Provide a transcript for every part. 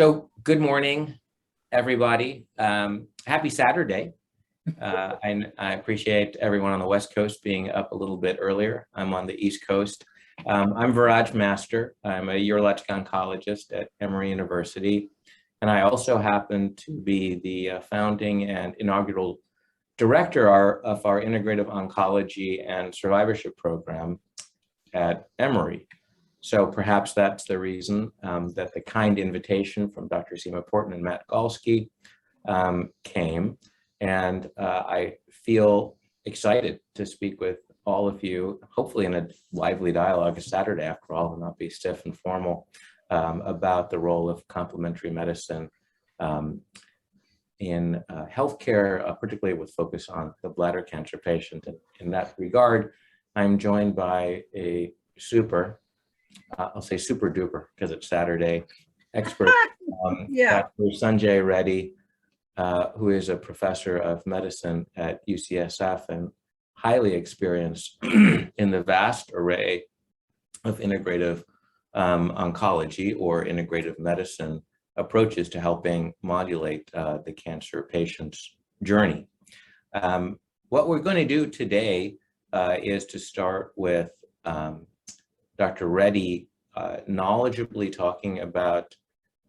So good morning, everybody. Happy Saturday. I appreciate everyone on the West Coast being up a little bit earlier. I'm on the East Coast. I'm Viraj Master. I'm a urologic oncologist at Emory University. And I also happen to be the founding and inaugural director of our integrative oncology and survivorship program at Emory. So perhaps that's the reason that the kind invitation from Dr. Seema Porton and Matt Galsky came. And I feel excited to speak with all of you, hopefully in a lively dialogue, a Saturday after all, and not be stiff and formal, about the role of complementary medicine in healthcare, particularly with focus on the bladder cancer patient. And in that regard, I'm joined by a I'll say super duper because it's Saturday, expert, Dr. Sanjay Reddy, who is a professor of medicine at UCSF and highly experienced in the vast array of integrative oncology or integrative medicine approaches to helping modulate the cancer patient's journey. What we're going to do today is to start with Dr. Reddy knowledgeably talking about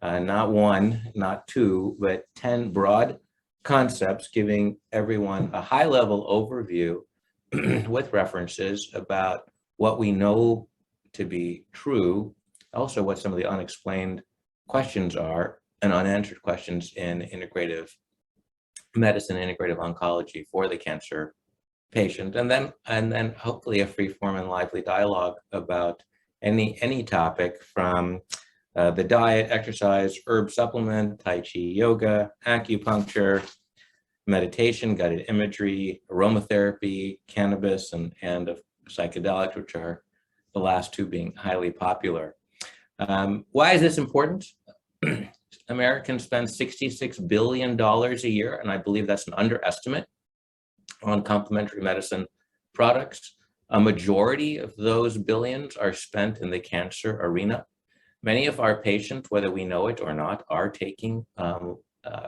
not one, not two, but 10 broad concepts, giving everyone a high-level overview with references about what we know to be true, also what some of the unexplained questions are and unanswered questions in integrative medicine, integrative oncology for the cancer patient, and then hopefully a free-form and lively dialogue about any topic from the diet, exercise, herb supplement, Tai Chi yoga, acupuncture, meditation, guided imagery, aromatherapy, cannabis, and psychedelics, which are the last two being highly popular. Why is this important? Americans spend $66 billion a year, and I believe that's an underestimate, on complementary medicine products. A majority of those billions are spent in the cancer arena. Many of our patients, whether we know it or not, are taking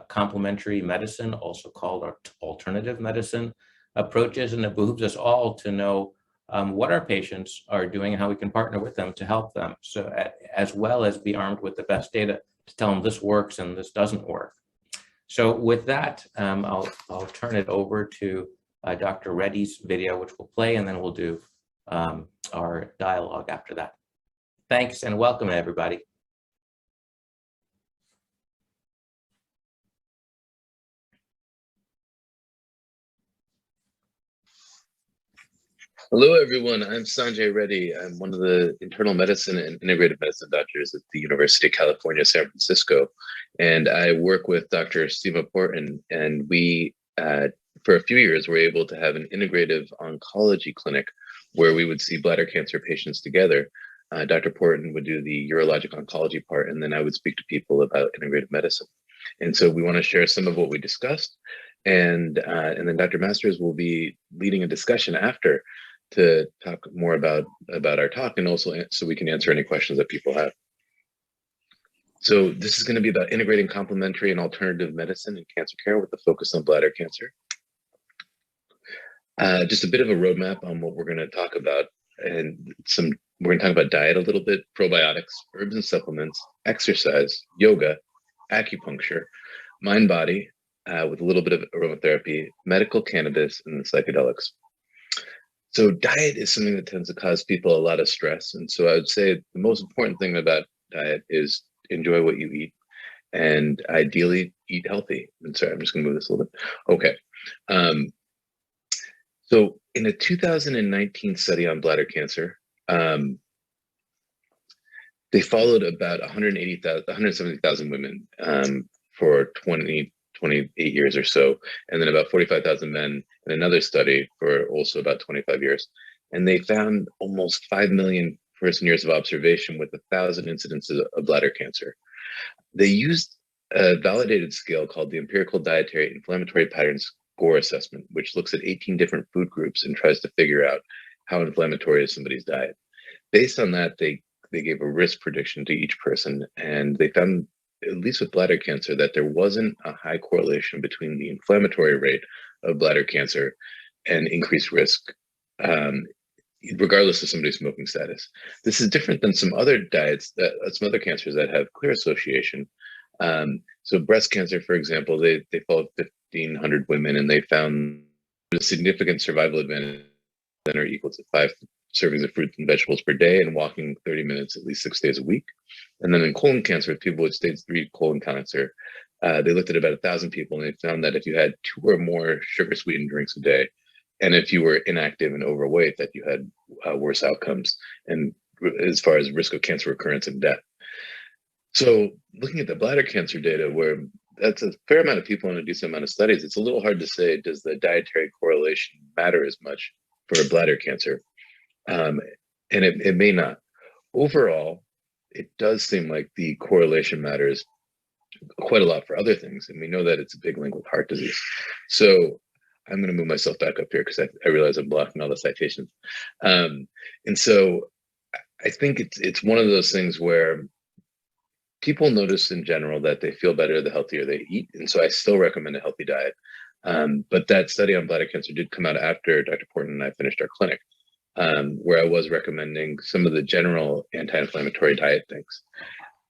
complementary medicine, also called alternative medicine approaches, and it behooves us all to know what our patients are doing and how we can partner with them to help them, so as well as be armed with the best data to tell them this works and this doesn't work. So with that, I'll turn it over to Dr. Reddy's video, which we'll play, and then we'll do our dialogue after that. Thanks and welcome, everybody. Hello, everyone. I'm Sanjay Reddy. I'm one of the internal medicine and integrative medicine doctors at the University of California, San Francisco. And I work with Dr. Seema Porton, and we, for a few years, were able to have an integrative oncology clinic where we would see bladder cancer patients together. Dr. Porton would do the urologic oncology part, and then I would speak to people about integrative medicine. And so we want to share some of what we discussed, and then Dr. Masters will be leading a discussion after to talk more about our talk, and also so we can answer any questions that people have. So this is going to be about integrating complementary and alternative medicine in cancer care with a focus on bladder cancer. Just a bit of a roadmap on what we're going to talk about, and we're going to talk about diet a little bit, probiotics, herbs and supplements, exercise, yoga, acupuncture, mind body, with a little bit of aromatherapy, medical cannabis, and the psychedelics. So diet is something that tends to cause people a lot of stress. And so I would say the most important thing about diet is enjoy what you eat, and ideally eat healthy. And sorry, I'm just gonna move this a little bit. Okay. So in a 2019 study on bladder cancer, they followed about 170,000 women for 28 years or so, and then about 45,000 men in another study for also about 25 years. And they found almost 5 million person years of observation with 1,000 incidences of bladder cancer. They used a validated scale called the Empirical Dietary Inflammatory Patterns Score Assessment, which looks at 18 different food groups and tries to figure out how inflammatory is somebody's diet. Based on that, they gave a risk prediction to each person, and they found at least with bladder cancer, that there wasn't a high correlation between the inflammatory rate of bladder cancer and increased risk, regardless of somebody's smoking status. This is different than some other diets, some other cancers that have clear association. So breast cancer, for example, they followed 1,500 women, and they found a significant survival advantage that are equal to 5 servings of fruits and vegetables per day and walking 30 minutes at least 6 days a week. And then in colon cancer, with people with stage 3 colon cancer, they looked at about 1,000 people, and they found that if you had 2 or more sugar sweetened drinks a day, and if you were inactive and overweight, that you had worse outcomes, and as far as risk of cancer recurrence and death. So looking at the bladder cancer data, where that's a fair amount of people in a decent amount of studies, it's a little hard to say, does the dietary correlation matter as much for bladder cancer? And it may not. Overall, it does seem like the correlation matters quite a lot for other things. And we know that it's a big link with heart disease. So I'm going to move myself back up here because I realize I'm blocking all the citations. And so I think it's one of those things where people notice in general that they feel better the healthier they eat. And so I still recommend a healthy diet. But that study on bladder cancer did come out after Dr. Porton and I finished our clinic, where I was recommending some of the general anti-inflammatory diet things.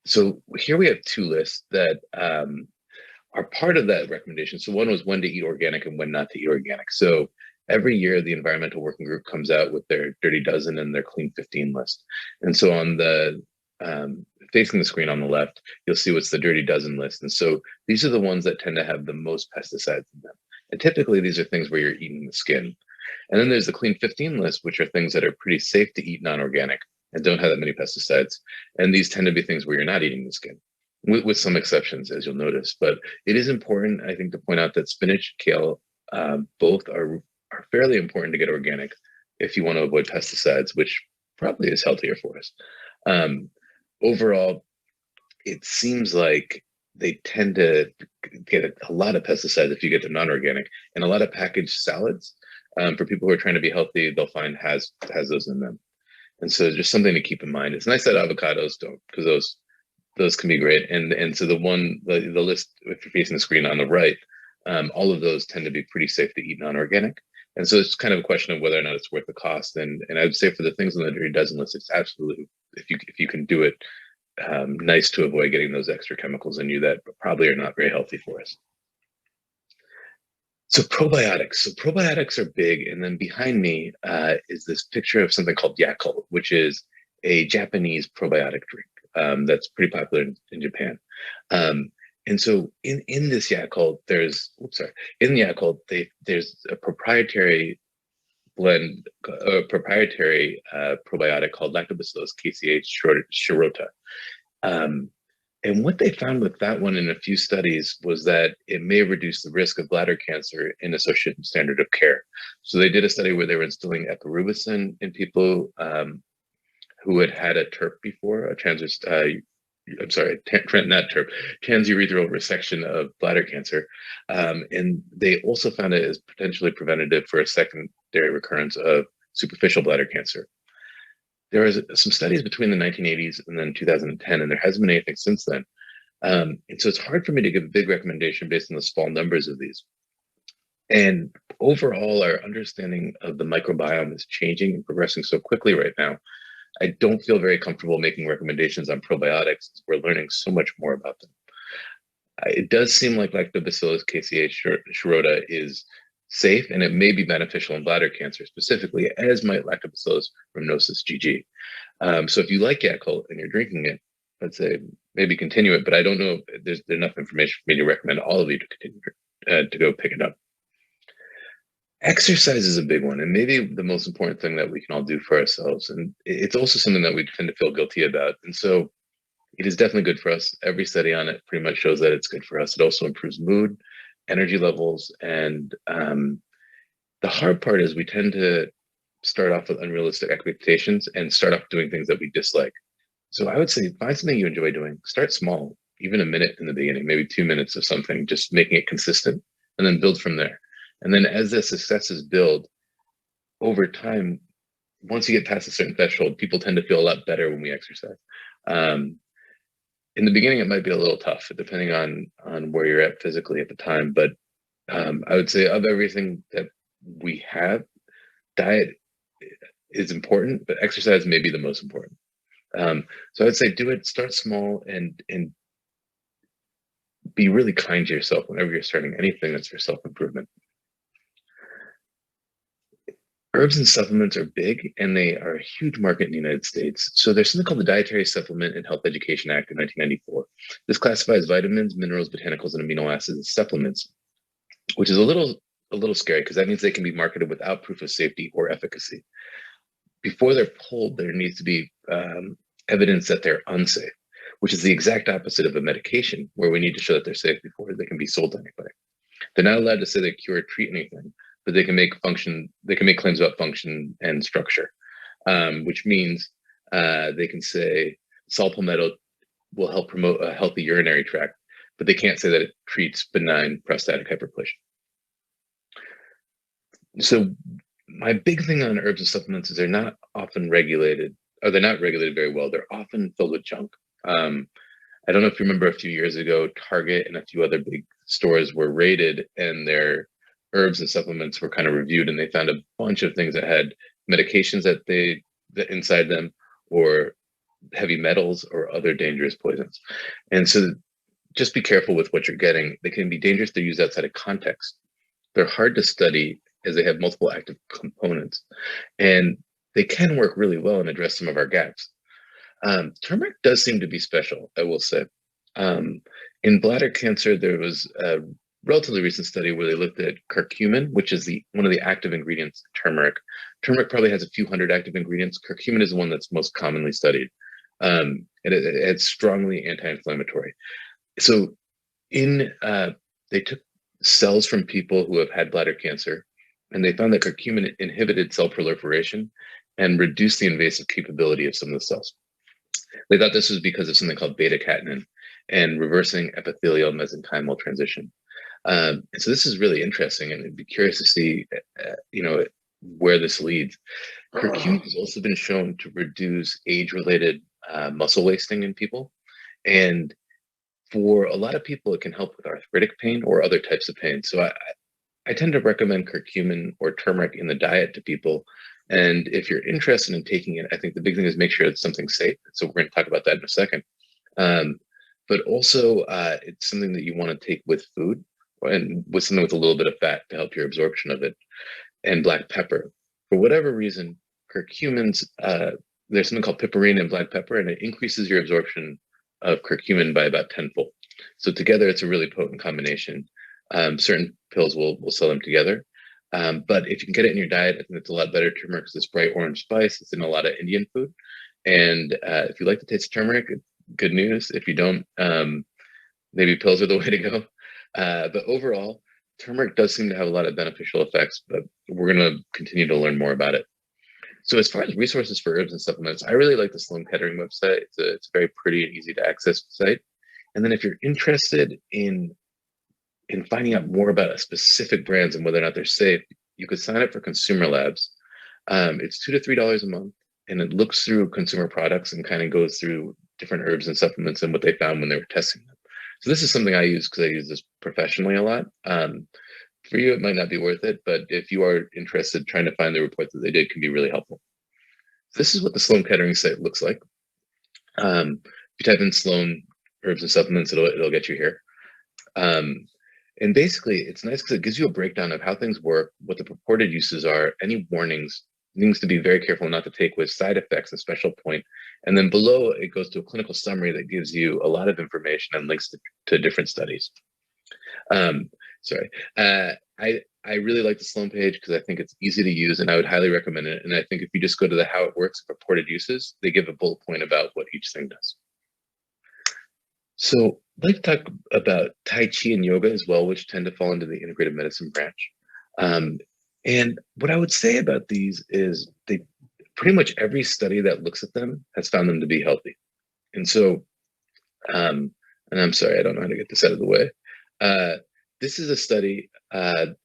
So here we have 2 lists that are part of that recommendation. So one was when to eat organic and when not to eat organic. So every year, the Environmental Working Group comes out with their Dirty Dozen and their Clean 15 list. And so on the facing the screen on the left, you'll see what's the Dirty Dozen list. And so these are the ones that tend to have the most pesticides in them. And typically, these are things where you're eating the skin. And then there's the Clean 15 list, which are things that are pretty safe to eat non-organic and don't have that many pesticides. And these tend to be things where you're not eating the skin, with some exceptions, as you'll notice. But it is important, I think, to point out that spinach, kale, both are fairly important to get organic if you want to avoid pesticides, which probably is healthier for us. Overall, it seems like they tend to get a lot of pesticides if you get them non-organic, and a lot of packaged salads for people who are trying to be healthy, they'll find has those in them. And so just something to keep in mind. It's nice that avocados don't, because those can be great. And so the list, if you're facing the screen on the right, all of those tend to be pretty safe to eat non-organic. And so it's kind of a question of whether or not it's worth the cost. And I'd say for the things on the Dirty Dozen list, it's absolutely, if you can do it, nice to avoid getting those extra chemicals in you that probably are not very healthy for us. So probiotics. So probiotics are big. And then behind me is this picture of something called Yakult, which is a Japanese probiotic drink that's pretty popular in Japan. And so in this Yakult, there's a proprietary blend, a proprietary probiotic called Lactobacillus casei shirota. And what they found with that one in a few studies was that it may reduce the risk of bladder cancer in associated standard of care. So they did a study where they were instilling epirubicin in people who had a TURP before, transurethral resection of bladder cancer. And they also found it as potentially preventative for a secondary recurrence of superficial bladder cancer. There was some studies between the 1980s and then 2010, and there hasn't been anything since then. And so it's hard for me to give a big recommendation based on the small numbers of these. And overall, our understanding of the microbiome is changing and progressing so quickly right now. I don't feel very comfortable making recommendations on probiotics. We're learning so much more about them. It does seem like Lactobacillus casei shirota is safe, and it may be beneficial in bladder cancer specifically, as might Lactobacillus rhamnosus GG. So if you like Yakult and you're drinking it, I'd say maybe continue it, but I don't know if there's enough information for me to recommend all of you to continue to go pick it up. Exercise is a big one, and maybe the most important thing that we can all do for ourselves. And it's also something that we tend to feel guilty about. And so it is definitely good for us. Every study on it pretty much shows that it's good for us. It also improves mood, energy levels. And the hard part is we tend to start off with unrealistic expectations and start off doing things that we dislike. So I would say find something you enjoy doing. Start small, even a minute in the beginning, maybe 2 minutes of something, just making it consistent, and then build from there. And then as the successes build over time, once you get past a certain threshold, people tend to feel a lot better when we exercise. in the beginning, it might be a little tough depending on where you're at physically at the time. But I would say of everything that we have, diet is important, but exercise may be the most important. So I'd say do it, start small, and be really kind to yourself whenever you're starting anything that's for self-improvement. Herbs and supplements are big, and they are a huge market in the United States. So there's something called the Dietary Supplement and Health Education Act of 1994. This classifies vitamins, minerals, botanicals, and amino acids as supplements, which is a little scary because that means they can be marketed without proof of safety or efficacy. Before they're pulled, there needs to be evidence that they're unsafe, which is the exact opposite of a medication, where we need to show that they're safe before they can be sold to anybody. They're not allowed to say they cure or treat anything, but they can make claims about function and structure, which means they can say saw palmetto will help promote a healthy urinary tract, but they can't say that it treats benign prostatic hyperplasia. So my big thing on herbs and supplements is they're not often regulated, or they're not regulated very well. They're often filled with junk. I don't know if you remember a few years ago, Target and a few other big stores were raided and their herbs and supplements were kind of reviewed, and they found a bunch of things that had medications that inside them, or heavy metals or other dangerous poisons. And so just be careful with what you're getting. They can be dangerous to use outside of context. They're hard to study as they have multiple active components, and they can work really well and address some of our gaps. Turmeric does seem to be special, I will say. In bladder cancer, there was a relatively recent study where they looked at curcumin, which is one of the active ingredients in turmeric. Turmeric probably has a few hundred active ingredients. Curcumin is the one that's most commonly studied. And it's strongly anti-inflammatory. So they took cells from people who have had bladder cancer, and they found that curcumin inhibited cell proliferation and reduced the invasive capability of some of the cells. They thought this was because of something called beta-catenin and reversing epithelial mesenchymal transition. So this is really interesting, and I'd be curious to see, where this leads. Curcumin has also been shown to reduce age-related muscle wasting in people, and for a lot of people, it can help with arthritic pain or other types of pain. So I tend to recommend curcumin or turmeric in the diet to people. And if you're interested in taking it, I think the big thing is make sure it's something safe. So we're going to talk about that in a second. But also, it's something that you want to take with food, and with something with a little bit of fat to help your absorption of it. And black pepper. For whatever reason, curcumins, there's something called piperine in black pepper, and it increases your absorption of curcumin by about tenfold. So together, it's a really potent combination. Certain pills will sell them together. But if you can get it in your diet, I think it's a lot better. Turmeric is this bright orange spice. It's in a lot of Indian food. And if you like the taste of turmeric, good news. If you don't, maybe pills are the way to go. But overall, turmeric does seem to have a lot of beneficial effects, but we're going to continue to learn more about it. So as far as resources for herbs and supplements, I really like the Sloan Kettering website. It's a very pretty and easy to access site. And then if you're interested in finding out more about specific brands and whether or not they're safe, you could sign up for Consumer Labs. It's $2 to $3 a month, and it looks through consumer products and kind of goes through different herbs and supplements and what they found when they were testing them. So this is something I use because I use this professionally a lot. For you, it might not be worth it, but if you are interested, trying to find the report that they did can be really helpful. This is what the Sloan Kettering site looks like. If you type in Sloan herbs and supplements, it'll get you here. And basically, it's nice because it gives you a breakdown of how things work, what the purported uses are, any warnings, things to be very careful not to take with side effects and special point. And then below, it goes to a clinical summary that gives you a lot of information and links to different studies. I really like the Sloan page because I think it's easy to use, and I would highly recommend it. And I think if you just go to the how it works, purported uses, they give a bullet point about what each thing does. So I'd like to talk about Tai Chi and yoga as well, which tend to fall into the integrative medicine branch. And what I would say about these is they pretty much every study that looks at them has found them to be healthy. And so, and I'm sorry, I don't know how to get this out of the way. This is a study found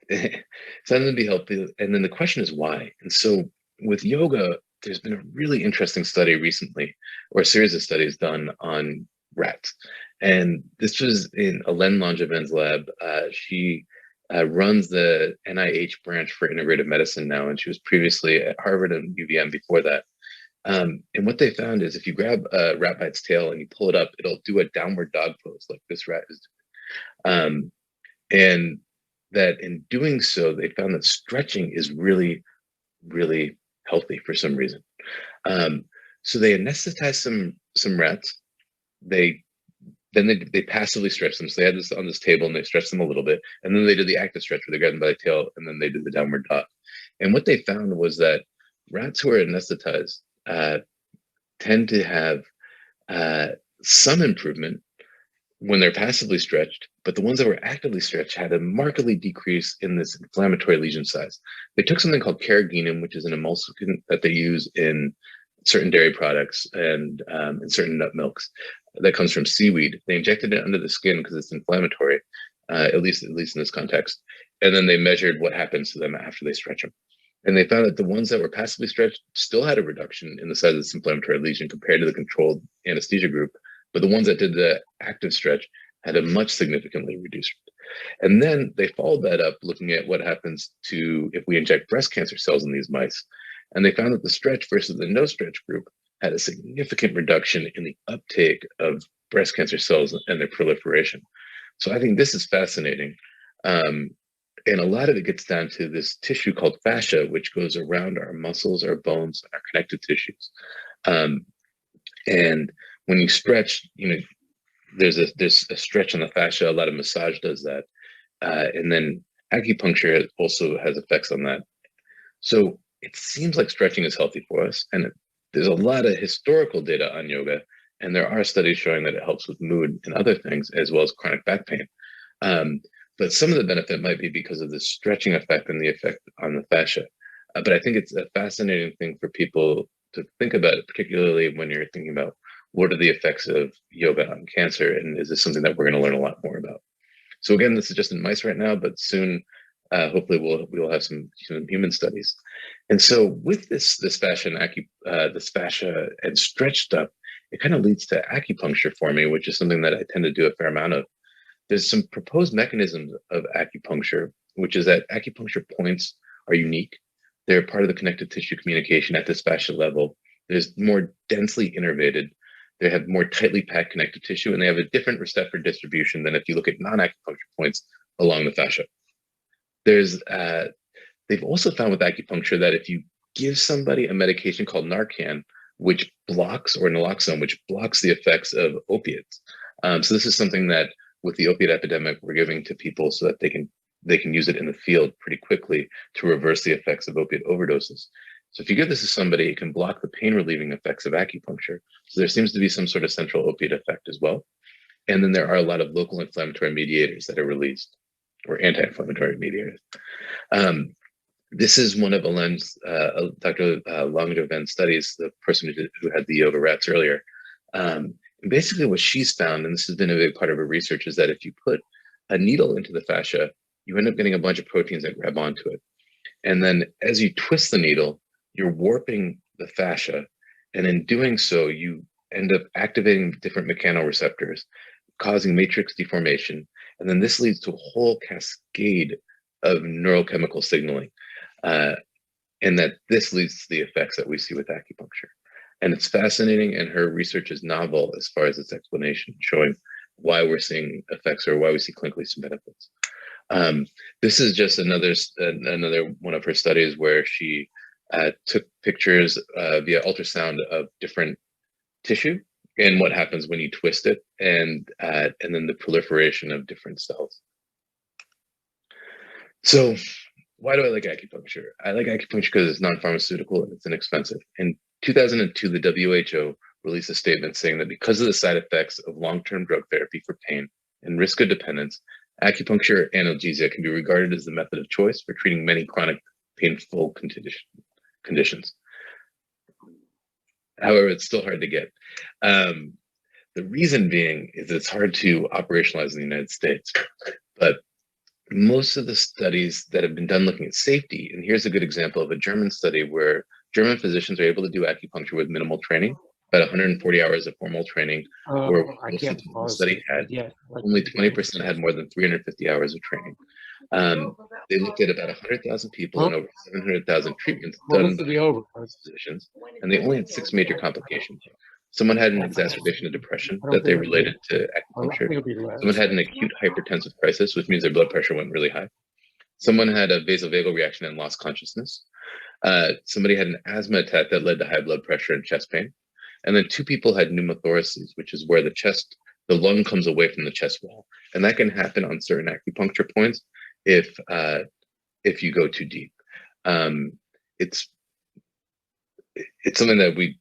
them to be healthy. And then the question is why? And so with yoga, there's been a really interesting study recently, or a series of studies done on rats. And this was in Alain Langevin's lab. She runs the NIH branch for integrative medicine now, and she was previously at Harvard and UVM before that. And what they found is if you grab a rat by its tail and you pull it up, it'll do a downward dog pose like this rat is doing. And that in doing so, they found that stretching is really, really healthy for some reason. So they anesthetized some rats. They passively stretched them. So they had this on this table and they stretched them a little bit. And then they did the active stretch where they grabbed them by the tail and then they did the downward dog. And what they found was that rats who are anesthetized tend to have some improvement when they're passively stretched, but the ones that were actively stretched had a markedly decrease in this inflammatory lesion size. They took something called carrageenan, which is an emulsifiant that they use in certain dairy products and in certain nut milks that comes from seaweed. They injected it under the skin because it's inflammatory, at least in this context. And then they measured what happens to them after they stretch them. And they found that the ones that were passively stretched still had a reduction in the size of this inflammatory lesion compared to the controlled anesthesia group. But the ones that did the active stretch had a much significantly reduced rate. And then they followed that up looking at what happens to if we inject breast cancer cells in these mice. And they found that the stretch versus the no stretch group had a significant reduction in the uptake of breast cancer cells and their proliferation. So I think this is fascinating. And a lot of it gets down to this tissue called fascia, which goes around our muscles, our bones, and our connective tissues. And when you stretch, there's a stretch on the fascia. A lot of massage does that, and then acupuncture also has effects on that. So it seems like stretching is healthy for us, and there's a lot of historical data on yoga, and there are studies showing that it helps with mood and other things, as well as chronic back pain. But some of the benefit might be because of the stretching effect and the effect on the fascia. But I think it's a fascinating thing for people to think about, particularly when you're thinking about what are the effects of yoga on cancer, and is this something that we're going to learn a lot more about? So again, this is just in mice right now, but soon, hopefully, we'll have some human studies. And so with this fascia and stretch stuff, it kind of leads to acupuncture for me, which is something that I tend to do a fair amount of. There's some proposed mechanisms of acupuncture, which is that acupuncture points are unique. They're part of the connective tissue communication at this fascia level. There's more densely innervated. They have more tightly packed connective tissue, and they have a different receptor distribution than if you look at non-acupuncture points along the fascia. They've also found with acupuncture that if you give somebody a medication called Narcan, which blocks, or naloxone, which blocks the effects of opiates. So this is something that with the opiate epidemic, we're giving to people so that they can use it in the field pretty quickly to reverse the effects of opiate overdoses. So if you give this to somebody, it can block the pain relieving effects of acupuncture. So there seems to be some sort of central opiate effect as well. And then there are a lot of local inflammatory mediators that are released, or anti-inflammatory mediators. This is one of Alain's, Dr. Langevin's studies, the person who had the yoga rats earlier. And basically what she's found, and this has been a big part of her research, is that if you put a needle into the fascia, you end up getting a bunch of proteins that grab onto it. And then as you twist the needle, you're warping the fascia. And in doing so, you end up activating different mechanoreceptors, causing matrix deformation. And then this leads to a whole cascade of neurochemical signaling. And that this leads to the effects that we see with acupuncture. And it's fascinating, and her research is novel as far as its explanation, showing why we're seeing effects or why we see clinically some benefits. This is just another one of her studies where she took pictures via ultrasound of different tissue and what happens when you twist it, and then the proliferation of different cells. So why do I like acupuncture? I like acupuncture because it's non-pharmaceutical and it's inexpensive. In 2002, the WHO released a statement saying that because of the side effects of long-term drug therapy for pain and risk of dependence, acupuncture analgesia can be regarded as the method of choice for treating many chronic painful conditions. However, it's still hard to get. The reason being is it's hard to operationalize in the United States, but most of the studies that have been done looking at safety, and here's a good example of a German study where German physicians are able to do acupuncture with minimal training, about 140 hours of formal training, where I most of can't the pause study had yet. only 20% had more than 350 hours of training. They looked at about 100,000 people and over 700,000 treatments Well, done this by will be over. physicians, and they only had 6 major complications. Someone had an exacerbation of depression I don't that they think it'll be. related to I acupuncture. think it'll be less. Someone had an acute hypertensive crisis, which means their blood pressure went really high. Someone had a vasovagal reaction and lost consciousness. Somebody had an asthma attack that led to high blood pressure and chest pain. And then 2 people had pneumothoraces, which is where the lung comes away from the chest wall. And that can happen on certain acupuncture points if you go too deep. It's something that we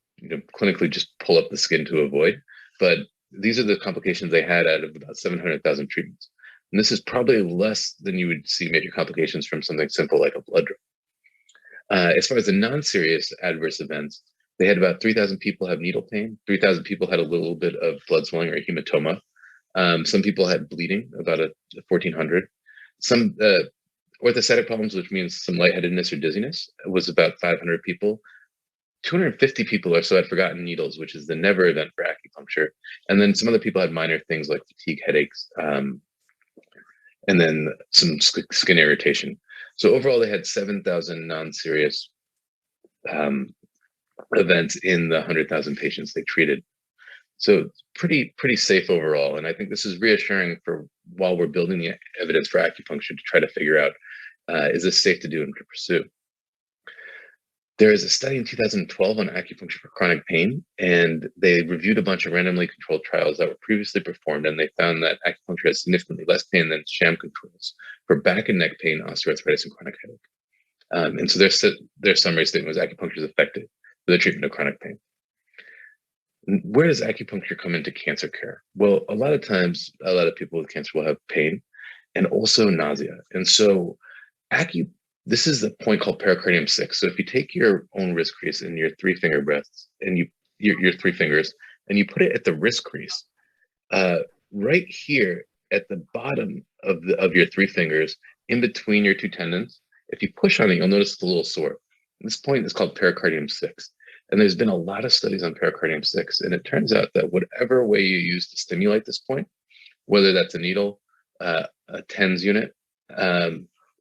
clinically just pull up the skin to avoid, but these are the complications they had out of about 700,000 treatments. And this is probably less than you would see major complications from something simple like a blood draw. As far as the non-serious adverse events, they had about 3,000 people have needle pain. 3,000 people had a little bit of blood swelling or hematoma. Some people had bleeding, about 1,400. Some orthostatic problems, which means some lightheadedness or dizziness, was about 500 people. 250 people or so had forgotten needles, which is the never event for acupuncture. And then some other people had minor things like fatigue, headaches, and then some skin irritation. So overall, they had 7,000 non-serious events in the 100,000 patients they treated. So pretty safe overall. And I think this is reassuring for while we're building the evidence for acupuncture to try to figure out, is this safe to do and to pursue? There is a study in 2012 on acupuncture for chronic pain, and they reviewed a bunch of randomly controlled trials that were previously performed, and they found that acupuncture has significantly less pain than sham controls for back and neck pain, osteoarthritis, and chronic headache. And so their summary statement was acupuncture is effective for the treatment of chronic pain. Where does acupuncture come into cancer care? Well, a lot of times, a lot of people with cancer will have pain and also nausea. And so this is the point called pericardium 6. So if you take your own wrist crease and your 3-finger breaths and your 3 fingers and you put it at the wrist crease, right here at the bottom of your 3 fingers, in between your 2 tendons, if you push on it, you'll notice it's a little sore. This point is called pericardium 6. And there's been a lot of studies on pericardium 6. And it turns out that whatever way you use to stimulate this point, whether that's a needle, a TENS unit,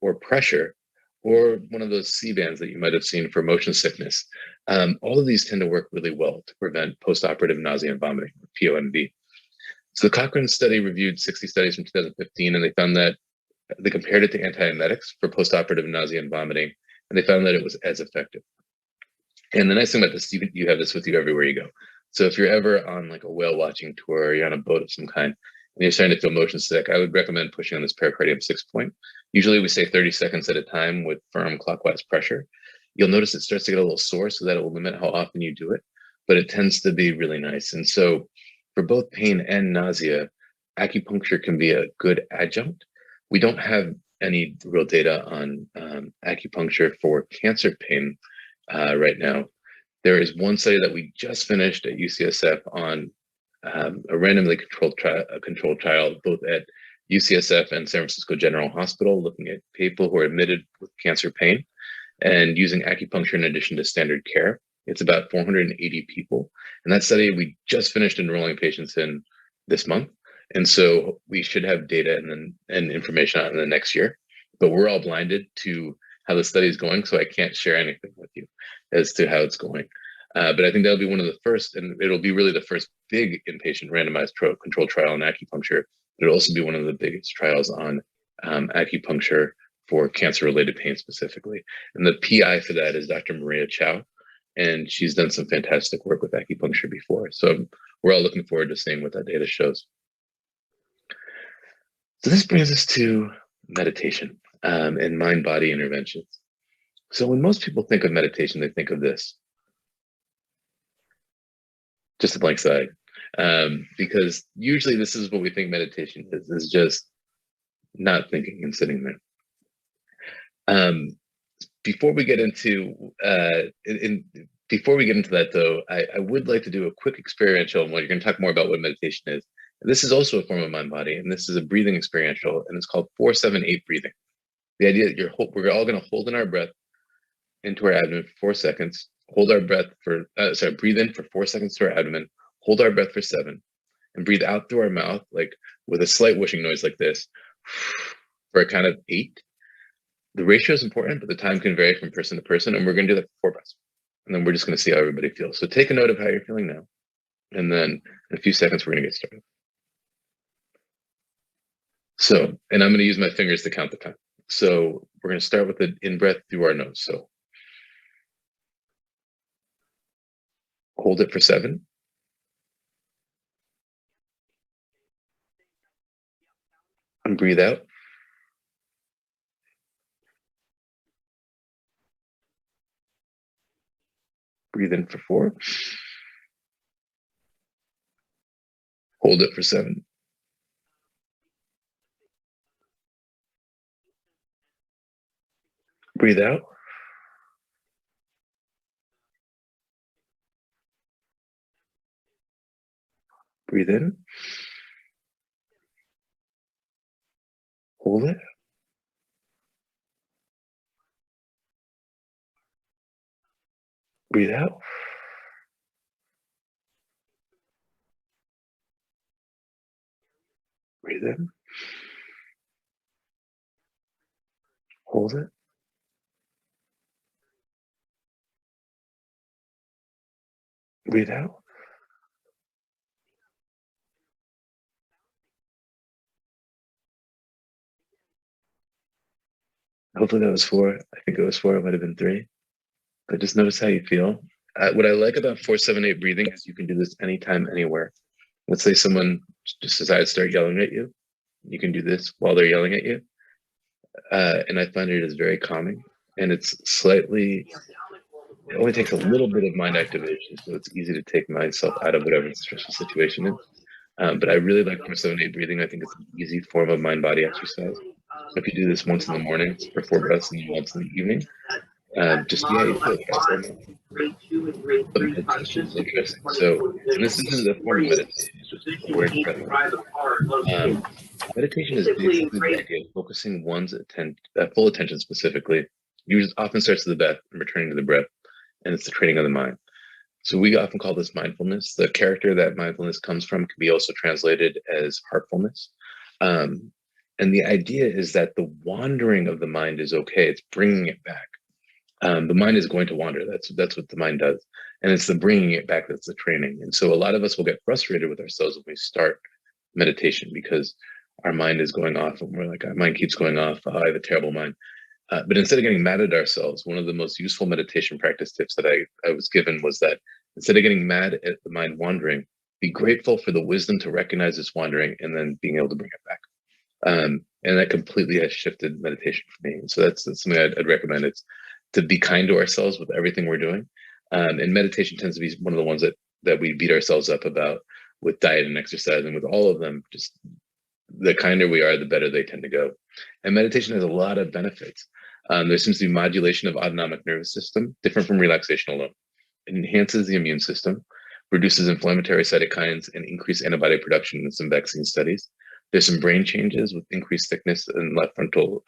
or pressure, or one of those C-bands that you might have seen for motion sickness, all of these tend to work really well to prevent postoperative nausea and vomiting, PONV. So the Cochrane study reviewed 60 studies from 2015, and they found that they compared it to antiemetics for postoperative nausea and vomiting, and they found that it was as effective. And the nice thing about this, you have this with you everywhere you go. So if you're ever on like a whale watching tour, or you're on a boat of some kind, and you're starting to feel motion sick, I would recommend pushing on this pericardium 6 point. Usually we say 30 seconds at a time with firm clockwise pressure. You'll notice it starts to get a little sore, so that it will limit how often you do it, but it tends to be really nice. And so for both pain and nausea, acupuncture can be a good adjunct. We don't have any real data on acupuncture for cancer pain right now. There is one study that we just finished at UCSF on a randomly controlled trial, both at UCSF and San Francisco General Hospital, looking at people who are admitted with cancer pain and using acupuncture in addition to standard care. It's about 480 people. And that study, we just finished enrolling patients in this month. And so we should have data and information on in the next year. But we're all blinded to how the study is going, so I can't share anything with you as to how it's going. But I think that'll be one of the first, and it'll be really the first big inpatient randomized controlled trial on acupuncture. It'll also be one of the biggest trials on acupuncture for cancer-related pain specifically. And the PI for that is Dr. Maria Chow, and she's done some fantastic work with acupuncture before. So we're all looking forward to seeing what that data shows. So this brings us to meditation and mind-body interventions. So when most people think of meditation, they think of this. Just a blank slide. Because usually this is what we think meditation is just not thinking and sitting there. Before we get into that though, I would like to do a quick experiential, and you're going to talk more about what meditation is. This is also a form of mind body, and this is a breathing experiential, and it's called 4-7-8 breathing. The idea that we're all going to hold in our breath into our abdomen for 4 seconds, hold our breath for, breathe in for 4 seconds through our abdomen, hold our breath for 7, and breathe out through our mouth, like with a slight whooshing noise like this, for a count of 8. The ratio is important, but the time can vary from person to person, and we're going to do that for 4 breaths. And then we're just going to see how everybody feels. So take a note of how you're feeling now. And then in a few seconds, we're going to get started. So, and I'm going to use my fingers to count the time. So we're going to start with an in-breath through our nose. So hold it for 7. And breathe out. Breathe in for 4. Hold it for 7. Breathe out. Breathe in. Hold it. Breathe out. Breathe in. Hold it. Breathe out. Hopefully that was 4. I think it was 4. It might have been 3. But just notice how you feel. What I like about 4-7-8 breathing is you can do this anytime, anywhere. Let's say someone just decides to start yelling at you. You can do this while they're yelling at you. And I find it is very calming. And it's slightly, it only takes a little bit of mind activation. So it's easy to take myself out of whatever the stressful situation is. But I really like 4-7-8 breathing. I think it's an easy form of mind-body exercise. If you do this once in the morning for 4 breaths and then once in the evening, just see how you feel. But meditation is interesting. So, and this isn't the form of meditation, it's just awareness breath. Meditation is basically the idea of focusing one's full attention specifically. Often starts with the breath and returning to the breath, and it's the training of the mind. So we often call this mindfulness. The character that mindfulness comes from can be also translated as heartfulness. And the idea is that the wandering of the mind is okay. It's bringing it back. The mind is going to wander. That's what the mind does. And it's the bringing it back that's the training. And so a lot of us will get frustrated with ourselves when we start meditation because our mind is going off and we're like, our mind keeps going off. Oh, I have a terrible mind. But instead of getting mad at ourselves, one of the most useful meditation practice tips that I was given was that instead of getting mad at the mind wandering, be grateful for the wisdom to recognize it's wandering and then being able to bring it back. And that completely has shifted meditation for me. So that's something I'd recommend. It's to be kind to ourselves with everything we're doing. And meditation tends to be one of the ones that we beat ourselves up about with diet and exercise, and with all of them, just the kinder we are, the better they tend to go. And meditation has a lot of benefits. There seems to be modulation of autonomic nervous system, different from relaxation alone. It enhances the immune system, reduces inflammatory cytokines, and increased antibody production in some vaccine studies. There's some brain changes with increased thickness and left frontal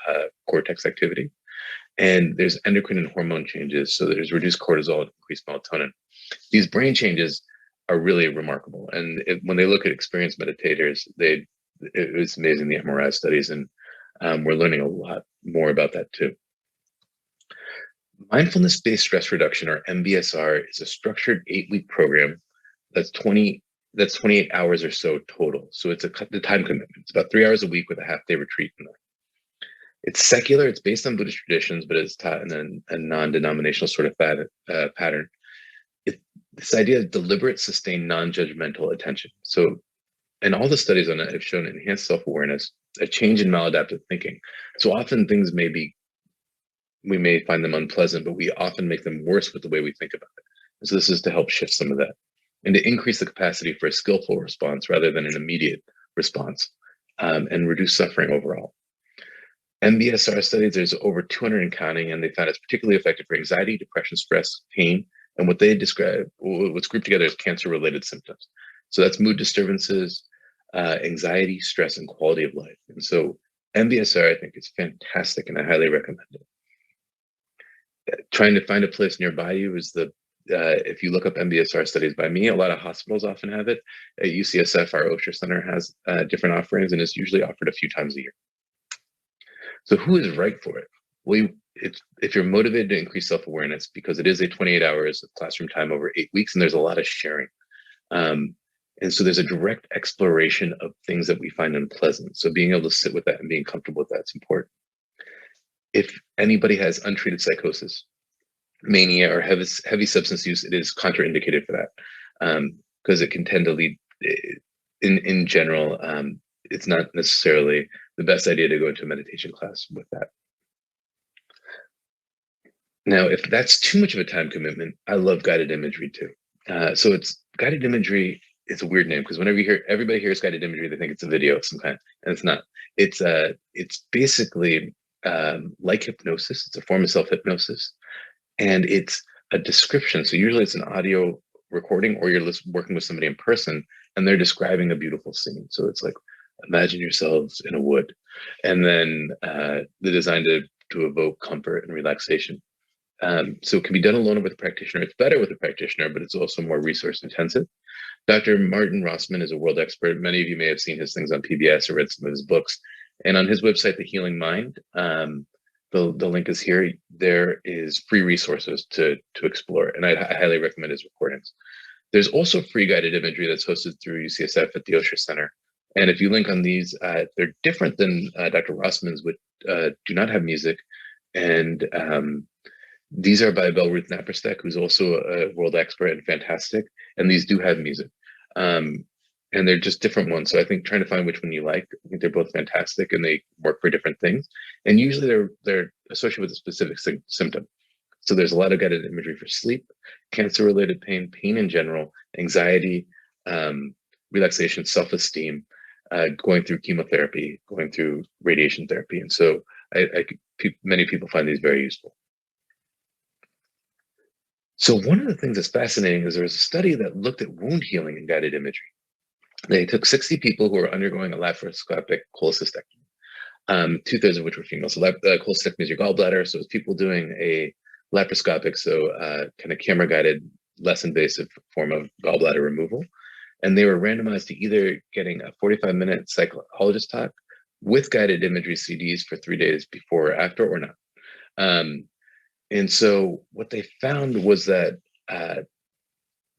cortex activity. And there's endocrine and hormone changes. So there's reduced cortisol and increased melatonin. These brain changes are really remarkable. And when they look at experienced meditators, it was amazing, the MRI studies, and we're learning a lot more about that too. Mindfulness-based stress reduction, or MBSR, is a structured 8-week program that's 28 hours or so total. So it's the time commitment. It's about 3 hours a week with a half-day retreat in there. It's secular. It's based on Buddhist traditions, but it's taught in a non-denominational sort of pattern. This idea of deliberate, sustained, non-judgmental attention. So, and all the studies on it have shown enhanced self-awareness, a change in maladaptive thinking. So often things we may find them unpleasant, but we often make them worse with the way we think about it. And so this is to help shift some of that and to increase the capacity for a skillful response rather than an immediate response, and reduce suffering overall. MBSR studies, there's over 200 and counting, and they found it's particularly effective for anxiety, depression, stress, pain, and what they describe, what's grouped together as cancer-related symptoms. So that's mood disturbances, anxiety, stress, and quality of life. And so MBSR, I think, is fantastic, and I highly recommend it. Trying to find a place nearby you is the if you look up MBSR studies by me, a lot of hospitals often have it. At UCSF, our Osher Center has different offerings, and it's usually offered a few times a year. So who is right for it? Well, if you're motivated to increase self-awareness, because it is a 28 hours of classroom time over 8 weeks, and there's a lot of sharing. And so there's a direct exploration of things that we find unpleasant. So being able to sit with that and being comfortable with that's important. If anybody has untreated psychosis, mania, or heavy substance use, it is contraindicated for that, because it can tend to lead, in general, it's not necessarily the best idea to go into a meditation class with that. Now, if that's too much of a time commitment, I love guided imagery too. So it's guided imagery. It's a weird name because whenever everybody hears guided imagery, they think it's a video of some kind, and it's not. It's basically like hypnosis. It's a form of self-hypnosis, and it's a description. So usually it's an audio recording, or you're working with somebody in person, and they're describing a beautiful scene. So it's like, imagine yourselves in a wood, and then they're designed to evoke comfort and relaxation. So it can be done alone or with a practitioner. It's better with a practitioner, but it's also more resource intensive. Dr. Martin Rossman is a world expert. Many of you may have seen his things on PBS or read some of his books. And on his website, The Healing Mind, the link is here. There is free resources to explore, and I highly recommend his recordings. There's also free guided imagery that's hosted through UCSF at the Osher Center. And if you link on these, they're different than Dr. Rossman's, which do not have music. And these are by Belruth Naparstek, who's also a world expert and fantastic. And these do have music. And they're just different ones. So I think trying to find which one you like, I think they're both fantastic and they work for different things. And usually they're associated with a specific symptom. So there's a lot of guided imagery for sleep, cancer-related pain, pain in general, anxiety, relaxation, self-esteem, going through chemotherapy, going through radiation therapy. And so many people find these very useful. So one of the things that's fascinating is there was a study that looked at wound healing and guided imagery. They took 60 people who were undergoing a laparoscopic cholecystectomy, 2/3 of which were female. So cholecystectomy is your gallbladder. So it's people doing a laparoscopic, so kind of camera-guided, less invasive form of gallbladder removal. And they were randomized to either getting a 45-minute psychologist talk with guided imagery CDs for 3 days before or after, or not. And so what they found was that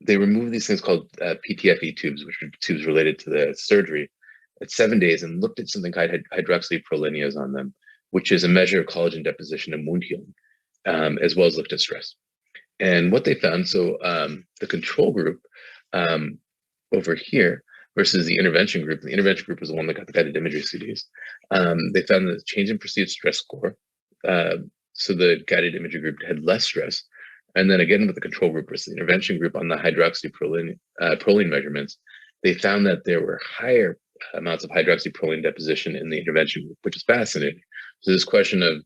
they removed these things called PTFE tubes, which are tubes related to the surgery, at 7 days, and looked at something called hydroxyprolinias on them, which is a measure of collagen deposition and wound healing, as well as looked at stress. And what they found, so the control group over here versus the intervention group, the intervention group was the one that got the guided imagery CDs. They found the change in perceived stress score. So the guided imagery group had less stress. And then again, with the control group versus the intervention group on the hydroxyproline measurements, they found that there were higher amounts of hydroxyproline deposition in the intervention group, which is fascinating. So this question of,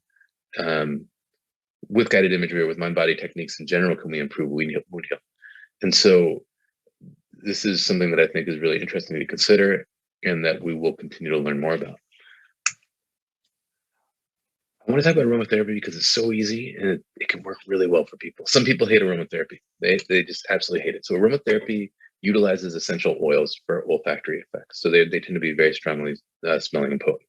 with guided imagery or with mind-body techniques in general, can we improve wound healing? And so this is something that I think is really interesting to consider and that we will continue to learn more about. I want to talk about aromatherapy because it's so easy and it can work really well for people. Some people hate aromatherapy. They just absolutely hate it. So aromatherapy utilizes essential oils for olfactory effects. So they tend to be very strongly smelling and potent.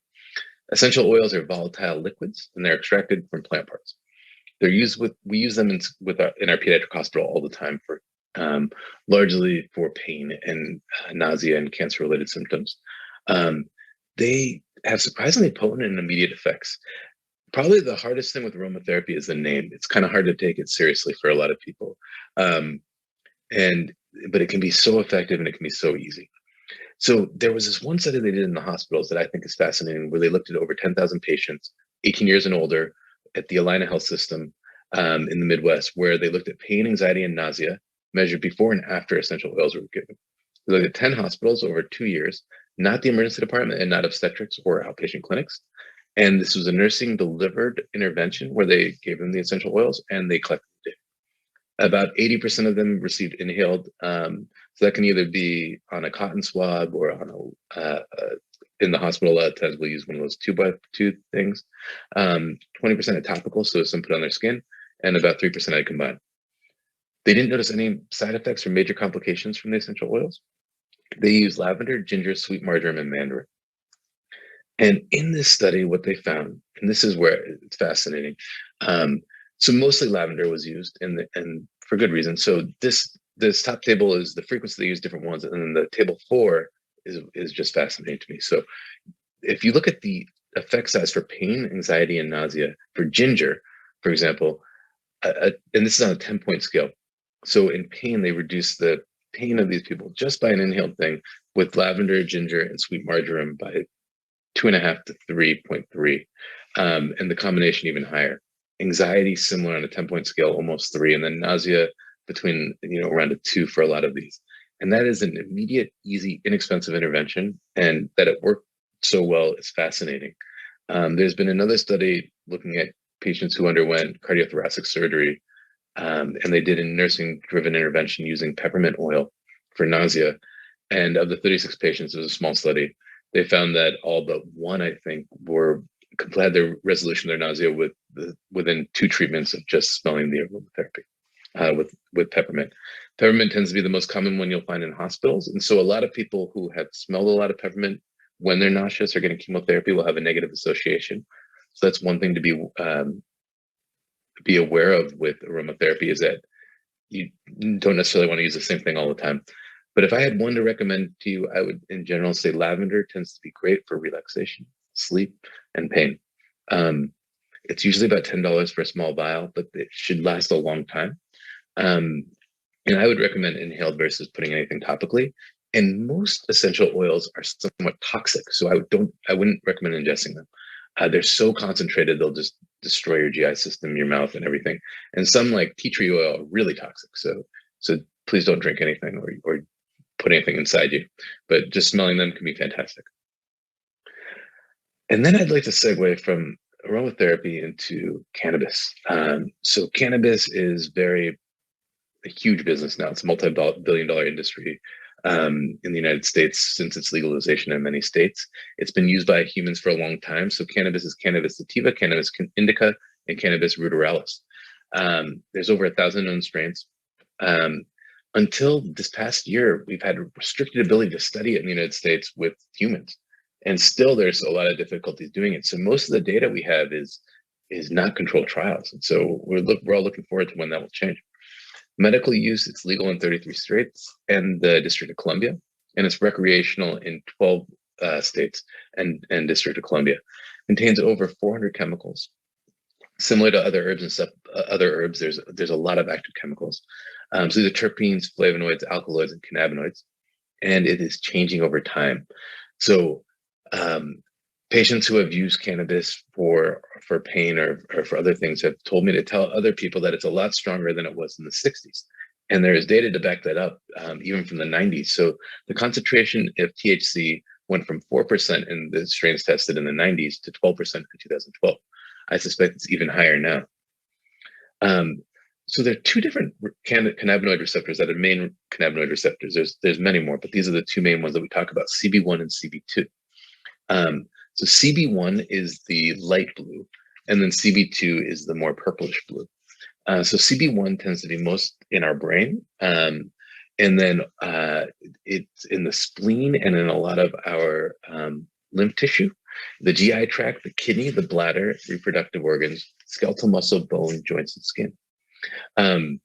Essential oils are volatile liquids and they're extracted from plant parts. We use them in our pediatric hospital all the time for largely for pain and nausea and cancer-related symptoms. They have surprisingly potent and immediate effects. Probably the hardest thing with aromatherapy is the name. It's kind of hard to take it seriously for a lot of people. But it can be so effective and it can be so easy. So there was this one study they did in the hospitals that I think is fascinating, where they looked at over 10,000 patients, 18 years and older, at the Allina Health System in the Midwest, where they looked at pain, anxiety, and nausea measured before and after essential oils were given. They looked at 10 hospitals over 2 years, not the emergency department and not obstetrics or outpatient clinics. And this was a nursing delivered intervention where they gave them the essential oils and they collected the data. About 80% of them received inhaled. So that can either be on a cotton swab or on in the hospital. A lot of times we'll use one of those 2x2 things. 20% topical, so some put on their skin, and about 3% combined. They didn't notice any side effects or major complications from the essential oils. They used lavender, ginger, sweet marjoram, and mandarin. And in this study, what they found, and this is where it's fascinating. So mostly lavender was used, and for good reason. So this top table is the frequency they use different ones, and then the table 4 is just fascinating to me. So if you look at the effect size for pain, anxiety, and nausea for ginger, for example, and this is on a 10-point scale. So in pain, they reduce the pain of these people just by an inhaled thing with lavender, ginger, and sweet marjoram by 2.5 to 3.3, and the combination even higher. Anxiety similar on a 10-point scale, almost 3, and then nausea between around a 2 for a lot of these. And that is an immediate, easy, inexpensive intervention, and that it worked so well is fascinating. There's been another study looking at patients who underwent cardiothoracic surgery, and they did a nursing-driven intervention using peppermint oil for nausea. And of the 36 patients, it was a small study. They found that all but one, I think, had their resolution of their nausea within 2 treatments of just smelling the aromatherapy with peppermint. Peppermint tends to be the most common one you'll find in hospitals, and so a lot of people who have smelled a lot of peppermint when they're nauseous or getting chemotherapy will have a negative association. So that's one thing to be aware of with aromatherapy, is that you don't necessarily want to use the same thing all the time. But if I had one to recommend to you, I would in general say lavender tends to be great for relaxation, sleep, and pain. It's usually about $10 for a small vial, but it should last a long time. And I would recommend inhaled versus putting anything topically. And most essential oils are somewhat toxic, so I wouldn't recommend ingesting them. They're so concentrated, they'll just destroy your GI system, your mouth, and everything. And some, like tea tree oil, are really toxic. So please don't drink anything or put anything inside you. But just smelling them can be fantastic. And then I'd like to segue from aromatherapy into cannabis. So cannabis is a huge business now. It's a multi-billion-dollar industry in the United States since its legalization in many states. It's been used by humans for a long time. So cannabis is Cannabis sativa, Cannabis indica, and Cannabis ruderalis. There's over 1,000 known strains. Until this past year, we've had a restricted ability to study it in the United States with humans. And still there's a lot of difficulties doing it. So most of the data we have is not controlled trials. And so we're all looking forward to when that will change. Medical use, it's legal in 33 states and the District of Columbia, and it's recreational in 12 states and District of Columbia. Contains over 400 chemicals. Similar to other herbs and stuff, there's a lot of active chemicals. So these are terpenes, flavonoids, alkaloids, and cannabinoids, and it is changing over time. So patients who have used cannabis for pain or for other things have told me to tell other people that it's a lot stronger than it was in the 60s. And there is data to back that up, even from the 90s. So the concentration of THC went from 4% in the strains tested in the 90s to 12% in 2012. I suspect it's even higher now. So there are 2 different cannabinoid receptors that are main cannabinoid receptors. There's many more, but these are the 2 main ones that we talk about, CB1 and CB2. So CB1 is the light blue, and then CB2 is the more purplish blue. So CB1 tends to be most in our brain, and then it's in the spleen and in a lot of our lymph tissue, the GI tract, the kidney, the bladder, reproductive organs, skeletal muscle, bone, joints, and skin. I'm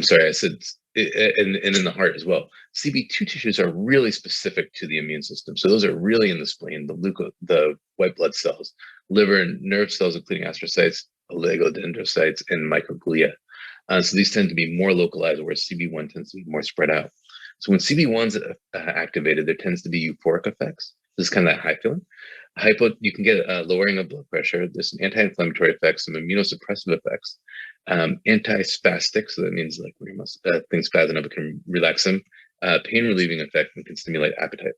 sorry, I said, and in the heart as well. CB2 tissues are really specific to the immune system. So those are really in the spleen, the white blood cells, liver and nerve cells, including astrocytes, oligodendrocytes, and microglia. So these tend to be more localized, whereas CB1 tends to be more spread out. So when CB1's activated, there tends to be euphoric effects. This is kind of that high feeling. You can get a lowering of blood pressure. There's some anti-inflammatory effects, some immunosuppressive effects, anti-spastic, so that means like when things spasm up, it can relax them, pain relieving effect, and can stimulate appetite.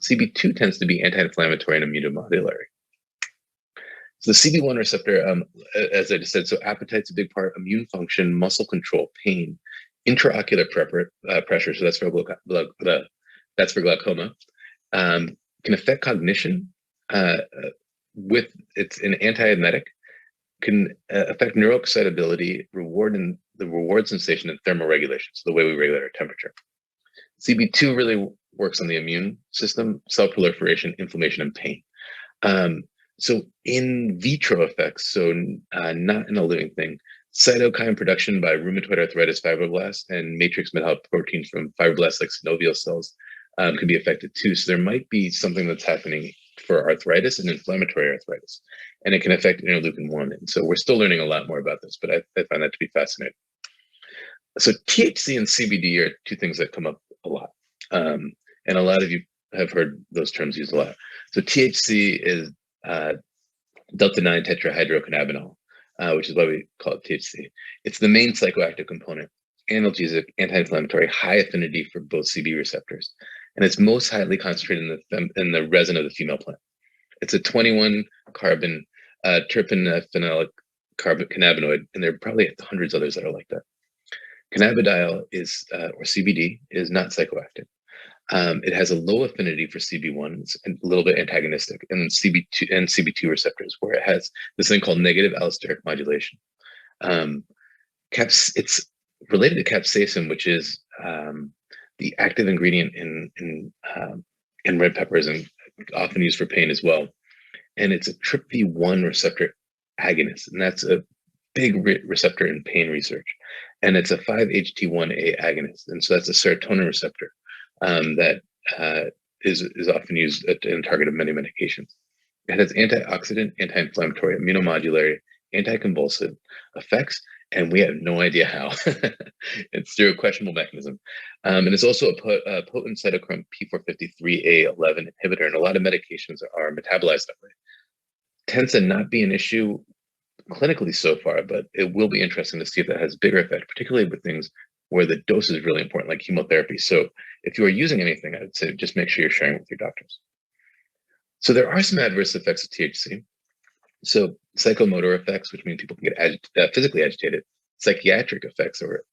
CB2 tends to be anti-inflammatory and immunomodulatory. So the CB1 receptor, as I just said, so appetite's a big part, immune function, muscle control, pain, intraocular pressure, so that's for glaucoma, can affect cognition. It's an antiemetic, can affect neuroexcitability, the reward sensation, and thermoregulation, so the way we regulate our temperature. CB2 really works on the immune system, cell proliferation, inflammation, and pain. So in vitro effects, so not in a living thing, cytokine production by rheumatoid arthritis fibroblasts and matrix metalloproteins from fibroblasts like synovial cells can be affected too. So there might be something that's happening for arthritis and inflammatory arthritis, and it can affect interleukin-1. And so we're still learning a lot more about this, but I find that to be fascinating. So THC and CBD are two things that come up a lot. And a lot of you have heard those terms used a lot. So THC is delta-9 tetrahydrocannabinol, which is why we call it THC. It's the main psychoactive component, analgesic, anti-inflammatory, high affinity for both CB receptors. And it's most highly concentrated in the resin of the female plant. It's a 21 carbon terpenophenolic cannabinoid, and there are probably hundreds of others that are like that. Cannabidiol is, or CBD, is not psychoactive. It has a low affinity for CB1, it's a little bit antagonistic, and CB2 and CB2 receptors, where it has this thing called negative allosteric modulation. It's related to capsaicin, which is the active ingredient in red peppers and often used for pain as well. And it's a TRPV1 receptor agonist, and that's a big receptor in pain research. And it's a 5-HT1A agonist, and so that's a serotonin receptor that is often used in target of many medications. It has antioxidant, anti-inflammatory, immunomodulatory, anticonvulsant effects, and we have no idea how. It's through a questionable mechanism. And it's also a potent cytochrome P453A11 inhibitor, and a lot of medications are metabolized that way. Tends to not be an issue clinically so far, but it will be interesting to see if that has bigger effect, particularly with things where the dose is really important, like chemotherapy. So if you are using anything, I would say just make sure you're sharing with your doctors. So there are some adverse effects of THC. So psychomotor effects, which mean people can get physically agitated, psychiatric effects, or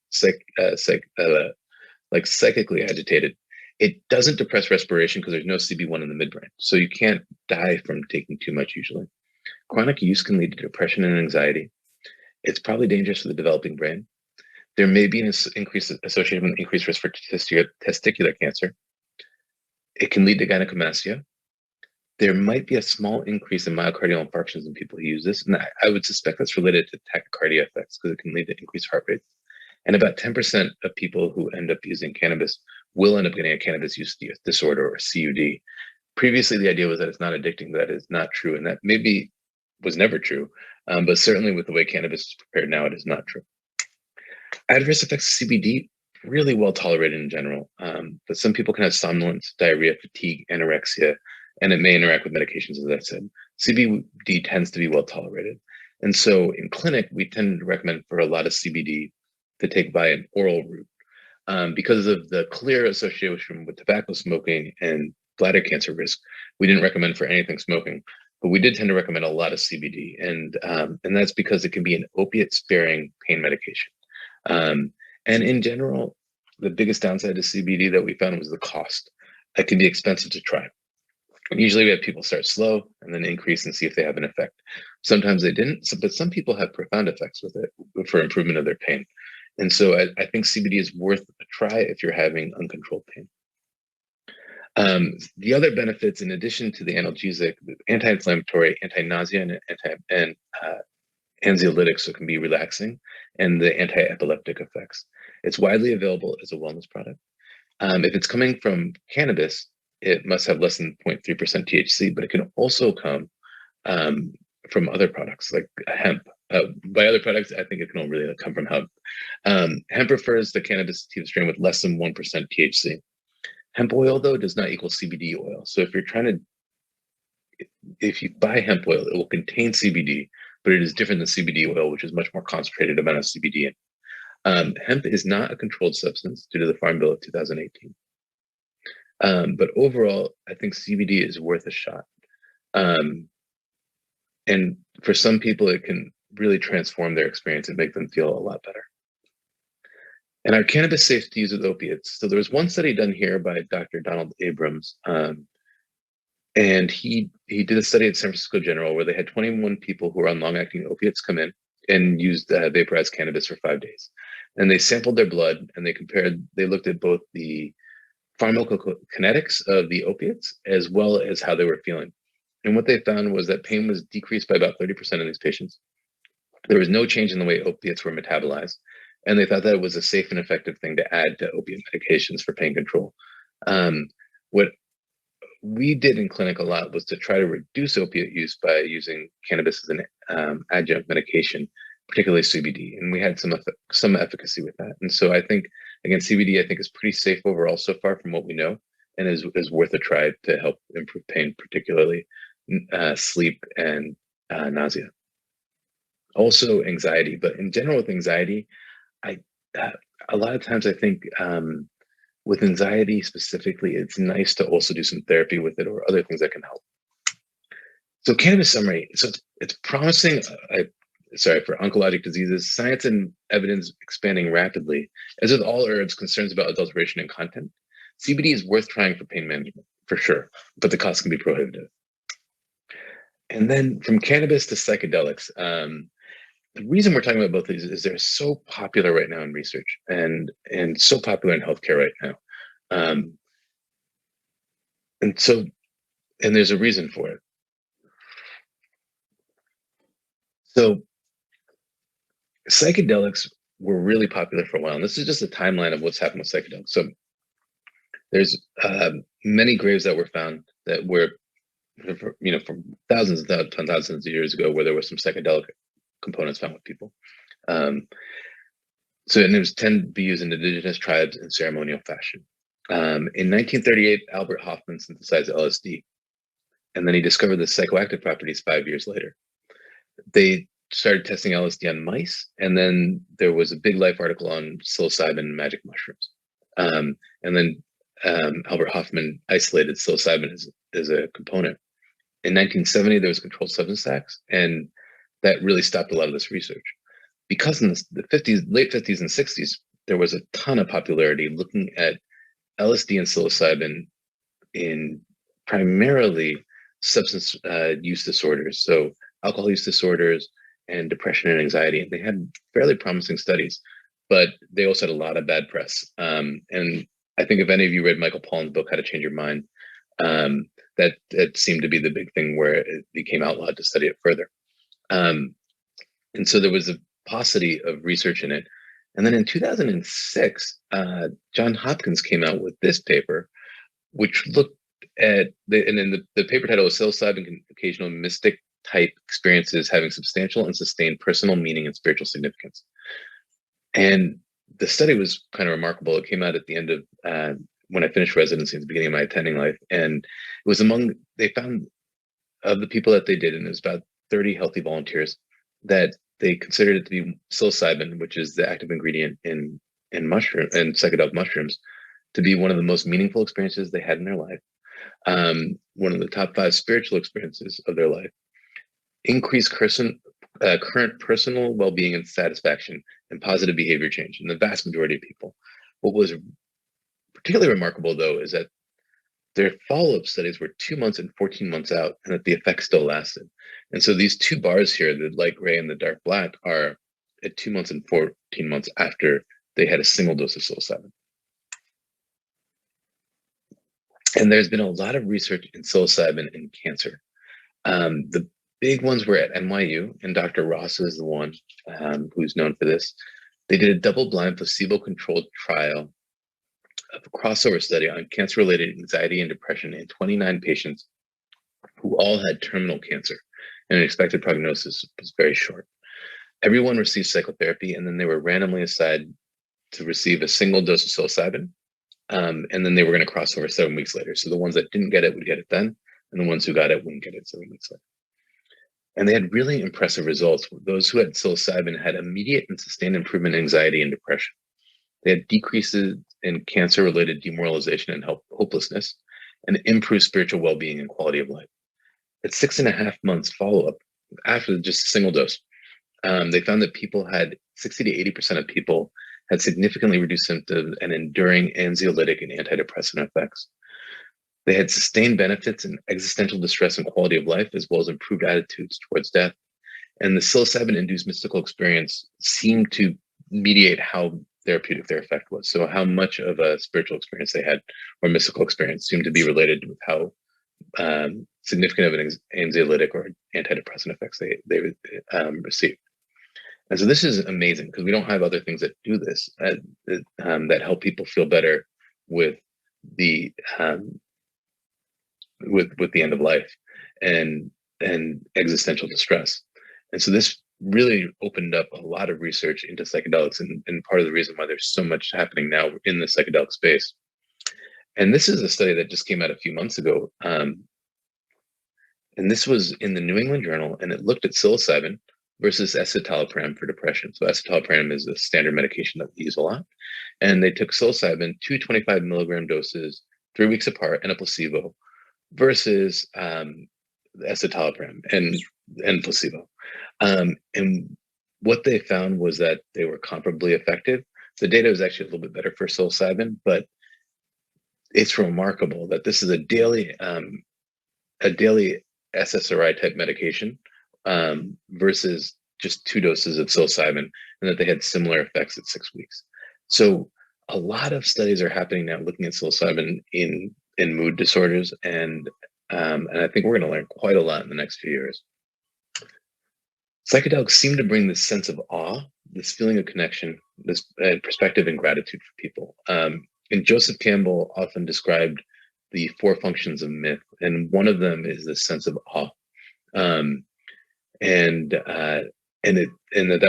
like psychically agitated. It doesn't depress respiration because there's no CB1 in the midbrain. So you can't die from taking too much usually. Chronic use can lead to depression and anxiety. It's probably dangerous for the developing brain. There may be an increase associated with increased risk for testicular cancer. It can lead to gynecomastia. There might be a small increase in myocardial infarctions in people who use this, and I would suspect that's related to tachycardia effects because it can lead to increased heart rates. And about 10% of people who end up using cannabis will end up getting a cannabis use disorder, or CUD. Previously, the idea was that it's not addicting. That is not true, and that maybe was never true, but certainly with the way cannabis is prepared now, it is not true. Adverse effects of CBD, really well tolerated in general, but some people can have somnolence, diarrhea, fatigue, anorexia, and it may interact with medications, as I said. CBD tends to be well tolerated. And so in clinic, we tend to recommend for a lot of CBD to take by an oral route. Because of the clear association with tobacco smoking and bladder cancer risk, we didn't recommend for anything smoking, but we did tend to recommend a lot of CBD. And that's because it can be an opiate-sparing pain medication. And in general, the biggest downside to CBD that we found was the cost. It can be expensive to try. Usually we have people start slow and then increase and see if they have an effect. Sometimes they didn't, but some people have profound effects with it for improvement of their pain. And so I think CBD is worth a try if you're having uncontrolled pain. The other benefits, in addition to the analgesic, anti-inflammatory, anti-nausea, and anxiolytic, so it can be relaxing, and the anti-epileptic effects. It's widely available as a wellness product. If it's coming from cannabis, it must have less than 0.3% THC, but it can also come from other products like hemp. By other products, I think it can only really come from hemp. Hemp refers to cannabis sativa strain with less than 1% THC. Hemp oil, though, does not equal CBD oil. So if you buy hemp oil, it will contain CBD, but it is different than CBD oil, which is much more concentrated amount of CBD in. Hemp is not a controlled substance due to the Farm Bill of 2018. But overall, I think CBD is worth a shot. And for some people, it can really transform their experience and make them feel a lot better. And are cannabis safe to use with opiates? So there was one study done here by Dr. Donald Abrams And he did a study at San Francisco General where they had 21 people who were on long-acting opiates come in and used vaporized cannabis for 5 days. And they sampled their blood and they looked at both the pharmacokinetics of the opiates as well as how they were feeling. And what they found was that pain was decreased by about 30% in these patients. There was no change in the way opiates were metabolized. And they thought that it was a safe and effective thing to add to opiate medications for pain control. What we did in clinic a lot was to try to reduce opiate use by using cannabis as an adjunct medication, particularly CBD, and we had some efficacy with that. And so I think, again, CBD I think is pretty safe overall so far from what we know, and is worth a try to help improve pain, particularly sleep and nausea. Also anxiety, but in general with anxiety, a lot of times I think with anxiety specifically, it's nice to also do some therapy with it or other things that can help. So cannabis summary. So it's promising, for oncologic diseases, science and evidence expanding rapidly. As with all herbs, concerns about adulteration and content. CBD is worth trying for pain management, for sure, but the cost can be prohibitive. And then from cannabis to psychedelics, the reason we're talking about both of these is they're so popular right now in research and so popular in healthcare right now. And there's a reason for it. So psychedelics were really popular for a while. And this is just a timeline of what's happened with psychedelics. So there's many graves that were found that were, from thousands and thousands of years ago where there were some psychedelic components found with people. And it was tend to be used in indigenous tribes in ceremonial fashion. In 1938, Albert Hofmann synthesized LSD, and then he discovered the psychoactive properties 5 years later. They started testing LSD on mice, and then there was a big Life article on psilocybin and magic mushrooms. And then Albert Hofmann isolated psilocybin as a component. In 1970, there was controlled substance tax, and that really stopped a lot of this research. Because in the late 50s and 60s, there was a ton of popularity looking at LSD and psilocybin in primarily substance use disorders, so alcohol use disorders and depression and anxiety. And they had fairly promising studies, but they also had a lot of bad press. And I think if any of you read Michael Pollan's book, How to Change Your Mind, that seemed to be the big thing where it became outlawed to study it further. And so there was a paucity of research in it. And then in 2006, John Hopkins came out with this paper, which looked at, and then the paper title was Psilocybin Occasional Mystic Type Experiences Having Substantial and Sustained Personal Meaning and Spiritual Significance. And the study was kind of remarkable. It came out at the end of, when I finished residency at the beginning of my attending life. And it was they found of the people that they did, and it was about 30 healthy volunteers, that they considered it to be psilocybin, which is the active ingredient in mushroom and psychedelic mushrooms, to be one of the most meaningful experiences they had in their life. One of the top 5 spiritual experiences of their life, increased current personal well-being and satisfaction, and positive behavior change in the vast majority of people. What was particularly remarkable, though, is that their follow-up studies were 2 months and 14 months out, and that the effect still lasted. And so these 2 bars here, the light gray and the dark black, are at 2 months and 14 months after they had a single dose of psilocybin. And there's been a lot of research in psilocybin in cancer. The big ones were at NYU, and Dr. Ross is the one who's known for this. They did a double-blind placebo-controlled trial of a crossover study on cancer-related anxiety and depression in 29 patients who all had terminal cancer, and an expected prognosis was very short. Everyone received psychotherapy, and then they were randomly assigned to receive a single dose of psilocybin, and then they were going to cross over 7 weeks later. So the ones that didn't get it would get it then, and the ones who got it wouldn't get it 7 weeks later. And they had really impressive results. Those who had psilocybin had immediate and sustained improvement in anxiety and depression. They had decreases in cancer-related demoralization and hopelessness, and improved spiritual well-being and quality of life. At 6.5 months follow-up, after just a single dose, they found that people had 60 to 80% of people had significantly reduced symptoms and enduring anxiolytic and antidepressant effects. They had sustained benefits in existential distress and quality of life, as well as improved attitudes towards death. And the psilocybin-induced mystical experience seemed to mediate how therapeutic their effect was. So how much of a spiritual experience they had or mystical experience seemed to be related with how significant of an anxiolytic or antidepressant effects they receive. And so this is amazing because we don't have other things that do this that help people feel better with the with the end of life and existential distress. And so this really opened up a lot of research into psychedelics and part of the reason why there's so much happening now in the psychedelic space. And this is a study that just came out a few months ago. And this was in the New England Journal, and it looked at psilocybin versus escitalopram for depression. So escitalopram is a standard medication that we use a lot. And they took psilocybin, 225 milligram doses, 3 weeks apart, and a placebo versus escitalopram and placebo. And what they found was that they were comparably effective. The data was actually a little bit better for psilocybin, but it's remarkable that this is a daily SSRI type medication versus just 2 doses of psilocybin, and that they had similar effects at 6 weeks. So a lot of studies are happening now looking at psilocybin in mood disorders, and I think we're going to learn quite a lot in the next few years. Psychedelics seem to bring this sense of awe, this feeling of connection, this perspective and gratitude for people. And Joseph Campbell often described the 4 functions of myth, and one of them is this sense of awe. And that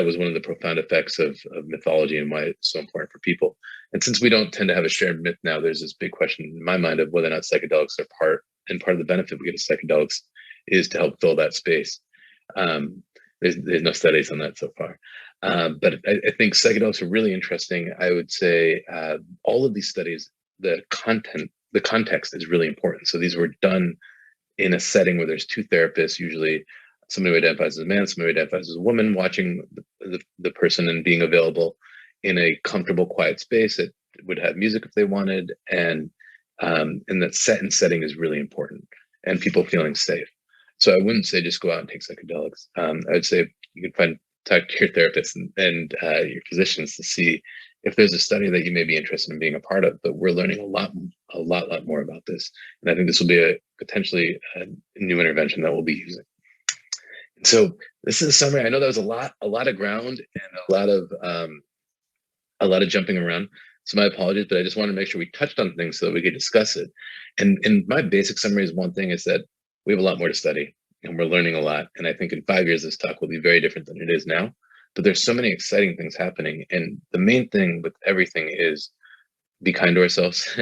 was one of the profound effects of mythology and why it's so important for people. And since we don't tend to have a shared myth now, there's this big question in my mind of whether or not psychedelics are part of the benefit we get of psychedelics is to help fill that space. There's no studies on that so far. But I think psychedelics are really interesting. I would say all of these studies, the context is really important. So these were done in a setting where there's 2 therapists, usually somebody who identifies as a man, somebody who identifies as a woman, watching the person and being available in a comfortable, quiet space that would have music if they wanted, and that set and setting is really important, and people feeling safe. So I wouldn't say just go out and take psychedelics. I would say you can talk to your therapist and your physicians to see if there's a study that you may be interested in being a part of. But we're learning a lot more about this, and I think this will be potentially a new intervention that we'll be using. So this is a summary. I know that was a lot of ground and a lot of jumping around. So my apologies, but I just want to make sure we touched on things so that we could discuss it. And my basic summary is one thing is that we have a lot more to study and we're learning a lot. And I think in 5 years, this talk will be very different than it is now. But there's so many exciting things happening. And the main thing with everything is be kind to ourselves.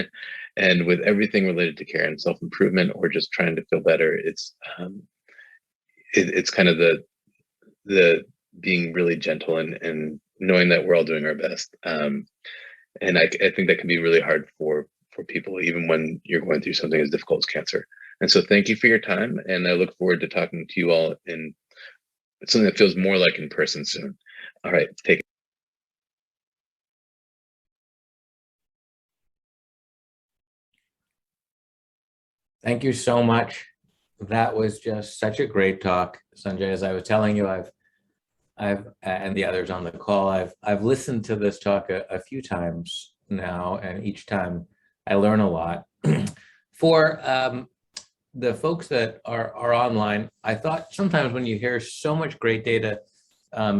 And with everything related to care and self-improvement or just trying to feel better, it's kind of the being really gentle and knowing that we're all doing our best. And I think that can be really hard for people, even when you're going through something as difficult as cancer. And so thank you for your time. And I look forward to talking to you all in something that feels more like in person soon. All right, take it. Thank you so much. That was just such a great talk, Sanjay. As I was telling you, I've and the others on the call, I've listened to this talk a few times now, and each time I learn a lot. For the folks that are online, I thought sometimes when you hear so much great data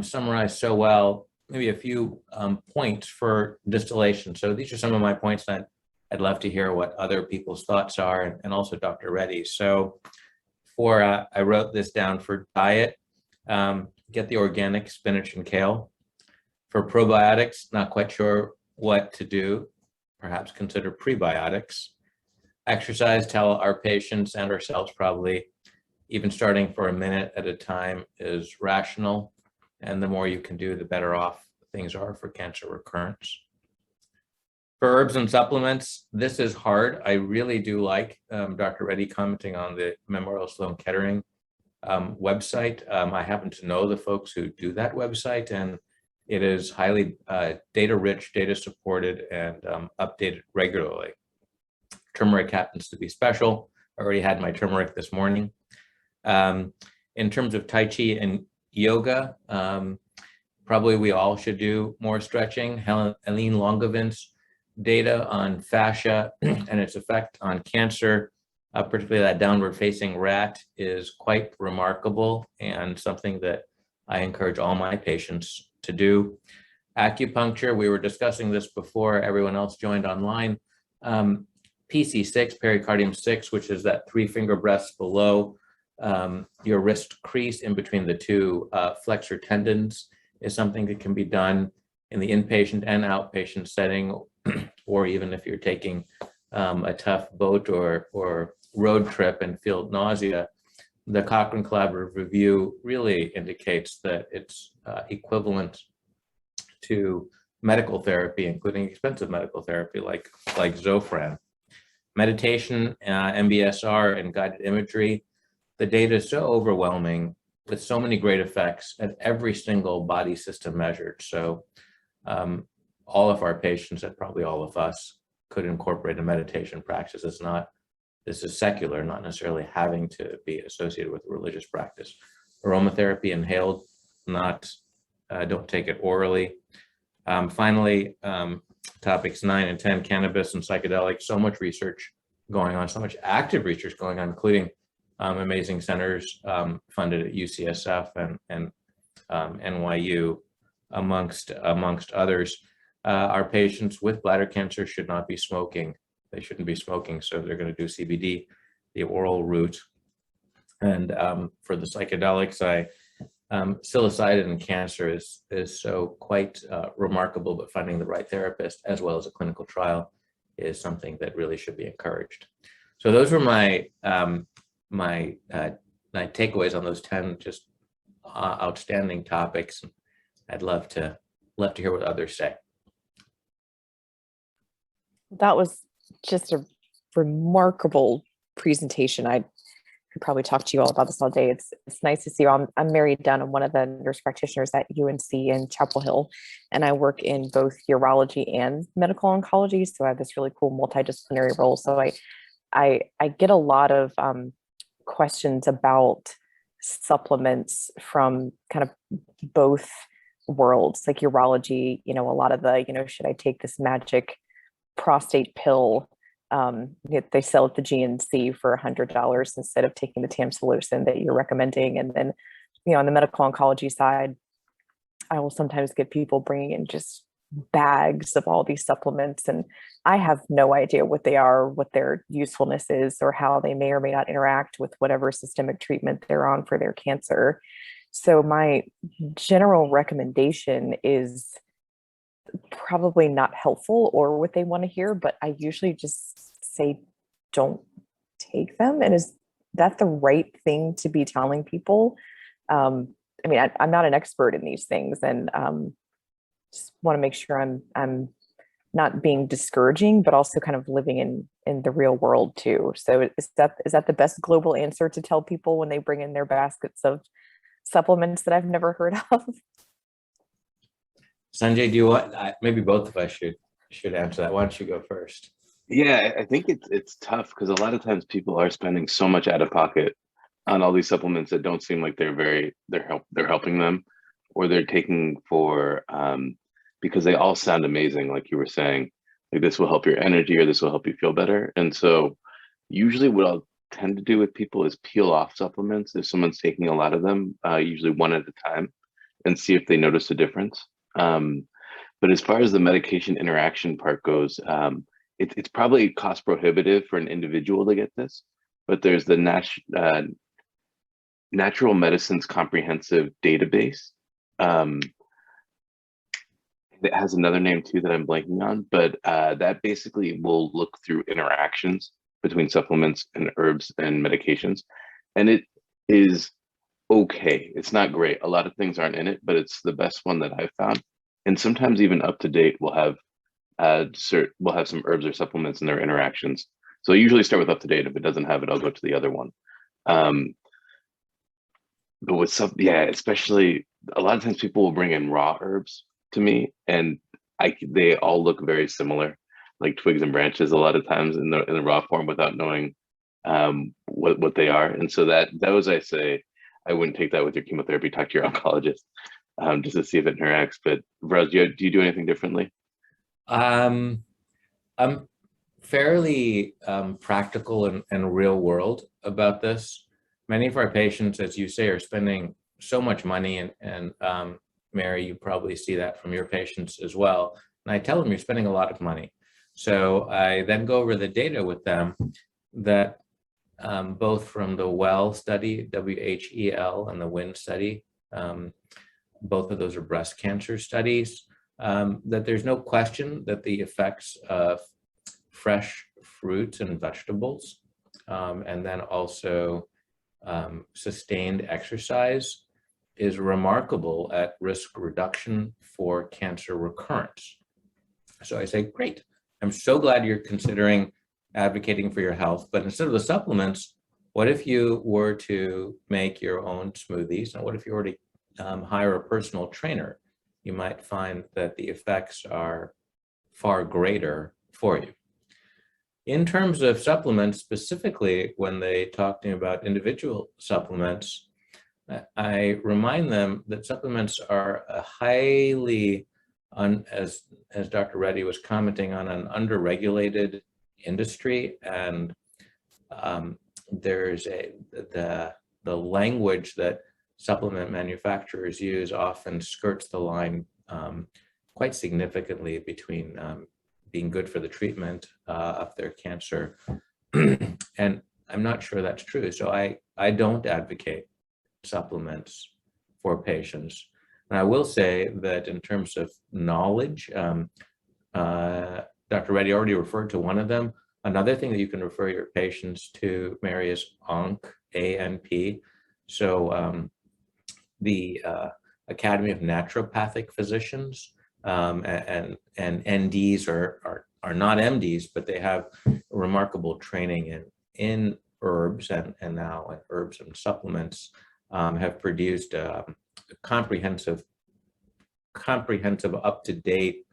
summarized so well, maybe a few points for distillation. So these are some of my points that I'd love to hear what other people's thoughts are, and also Dr. Reddy's. So I wrote this down for diet, get the organic spinach and kale. For probiotics, not quite sure what to do, perhaps consider prebiotics. Exercise, tell our patients and ourselves probably, even starting for a minute at a time is rational. And the more you can do, the better off things are for cancer recurrence. For herbs and supplements, this is hard. I really do like Dr. Reddy commenting on the Memorial Sloan Kettering website. I happen to know the folks who do that website, and it is highly data rich, data supported, and updated regularly. turmeric happens to be special. I already had my turmeric this morning. In terms of Tai Chi and yoga, probably we all should do more stretching. Helene Longovint's data on fascia and its effect on cancer, particularly that downward facing rat, is quite remarkable and something that I encourage all my patients to do. Acupuncture, we were discussing this before everyone else joined online. PC6, pericardium 6, which is that 3-finger breaths below your wrist crease in between the two flexor tendons, is something that can be done in the inpatient and outpatient setting, or even if you're taking a tough boat or road trip and feel nausea. The Cochrane Collaborative Review really indicates that it's equivalent to medical therapy, including expensive medical therapy like Zofran. Meditation, MBSR, and guided imagery, the data is so overwhelming with so many great effects at every single body system measured. So all of our patients, and probably all of us, could incorporate a meditation practice. This is secular, not necessarily having to be associated with religious practice. Aromatherapy inhaled, don't take it orally. Finally, topics 9 and 10, cannabis and psychedelics, so much research going on, so much active research going on, including amazing centers funded at UCSF and NYU, amongst others. Our patients with bladder cancer should not be smoking. They shouldn't be smoking, so they're going to do CBD, the oral route. And for the psychedelics, psilocybin in cancer is so quite remarkable, but finding the right therapist as well as a clinical trial is something that really should be encouraged. So those were my my takeaways on those 10 just outstanding topics. I'd love to hear what others say. That was just a remarkable presentation. I could probably talk to you all about this all day. It's nice to see you. I'm Mary Dunn. I'm one of the nurse practitioners at UNC in Chapel Hill, and I work in both urology and medical oncology. So I have this really cool multidisciplinary role. So I get a lot of questions about supplements from kind of both worlds, like urology, a lot of the, should I take this magic prostate pill? They sell at the GNC for $100 instead of taking the tamsulosin that you're recommending. And then, on the medical oncology side, I will sometimes get people bringing in just bags of all these supplements, and I have no idea what they are, what their usefulness is, or how they may or may not interact with whatever systemic treatment they're on for their cancer. So my general recommendation is probably not helpful or what they want to hear, but I usually just say, don't take them. And is that the right thing to be telling people? I'm not an expert in these things, and just want to make sure I'm not being discouraging, but also kind of living in the real world too. So is that the best global answer to tell people when they bring in their baskets of supplements that I've never heard of? Sanjay, do you want? Maybe both of us should answer that. Why don't you go first? Yeah, I think it's tough because a lot of times people are spending so much out of pocket on all these supplements that don't seem like they're helping them, or they're taking for because they all sound amazing, like you were saying, like this will help your energy or this will help you feel better. And so usually what I'll tend to do with people is peel off supplements if someone's taking a lot of them, usually one at a time, and see if they notice a difference. But as far as the medication interaction part goes, it's probably cost prohibitive for an individual to get this, but there's the Natural Medicines Comprehensive Database. It has another name too that I'm blanking on, but that basically will look through interactions between supplements and herbs and medications. And it is okay. It's not great. A lot of things aren't in it, but it's the best one that I've found. And sometimes even up to date, we'll have some herbs or supplements in their interactions. So I usually start with up to date. If it doesn't have it, I'll go to the other one. But with especially a lot of times people will bring in raw herbs to me, and they all look very similar. like twigs and branches a lot of times in the raw form without knowing what they are. And so that was, I say, I wouldn't take that with your chemotherapy. Talk to your oncologist just to see if it interacts. But Faraz, do you do anything differently? I'm fairly practical and real world about this. Many of our patients, as you say, are spending so much money, and Mary, you probably see that from your patients as well. And I tell them, you're spending a lot of money. So I then go over the data with them that both from the WELL study, WHEL, and the WIN study, both of those are breast cancer studies, that there's no question that the effects of fresh fruits and vegetables, and then also sustained exercise is remarkable at risk reduction for cancer recurrence. So I say, great, I'm so glad you're considering advocating for your health, but instead of the supplements, what if you were to make your own smoothies? And what if you were to hire a personal trainer? You might find that the effects are far greater for you. In terms of supplements, specifically when they talk to me about individual supplements, I remind them that supplements are a highly, as Dr. Reddy was commenting on, an underregulated industry, and there's the language that supplement manufacturers use often skirts the line quite significantly between being good for the treatment of their cancer, and I'm not sure that's true. So I don't advocate supplements for patients. And I will say that in terms of knowledge, Dr. Reddy already referred to one of them. Another thing that you can refer your patients to, Mary, is ONC, A-N-P. So the Academy of Naturopathic Physicians and NDs are not MDs, but they have remarkable training in herbs and now in herbs and supplements, have produced a comprehensive up-to-date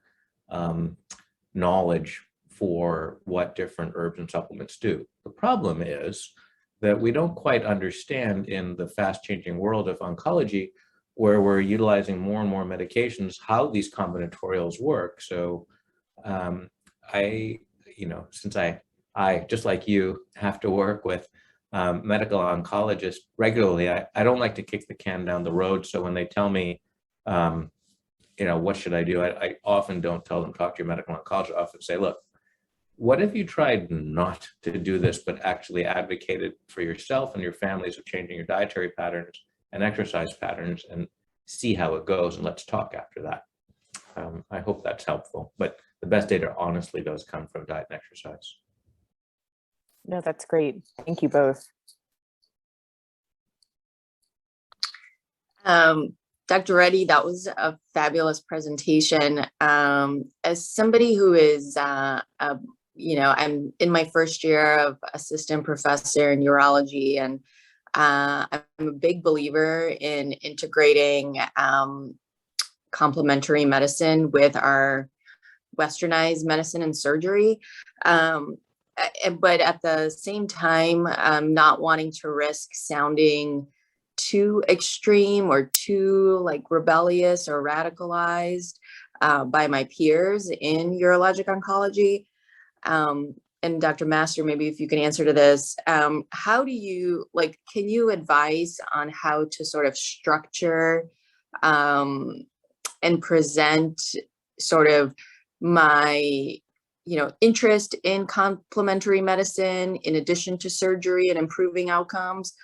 knowledge for what different herbs and supplements do. The problem is that we don't quite understand in the fast-changing world of oncology, where we're utilizing more and more medications, how these combinatorials work. So since I, just like you, have to work with medical oncologists regularly, I don't like to kick the can down the road. So when they tell me, what should I do? I often don't tell them, talk to your medical oncologist. I often say, look, what if you tried not to do this, but actually advocated for yourself and your families of changing your dietary patterns and exercise patterns, and see how it goes, and let's talk after that. I hope that's helpful, but the best data honestly does come from diet and exercise. No, that's great. Thank you both. Dr. Reddy, that was a fabulous presentation. As somebody who is, I'm in my first year of assistant professor in urology, and I'm a big believer in integrating complementary medicine with our westernized medicine and surgery. But at the same time, not wanting to risk sounding too extreme or too rebellious or radicalized by my peers in urologic oncology. And Dr. Master, maybe if you can answer to this, how do you, can you advise on how to sort of structure and present sort of my interest in complementary medicine in addition to surgery and improving outcomes,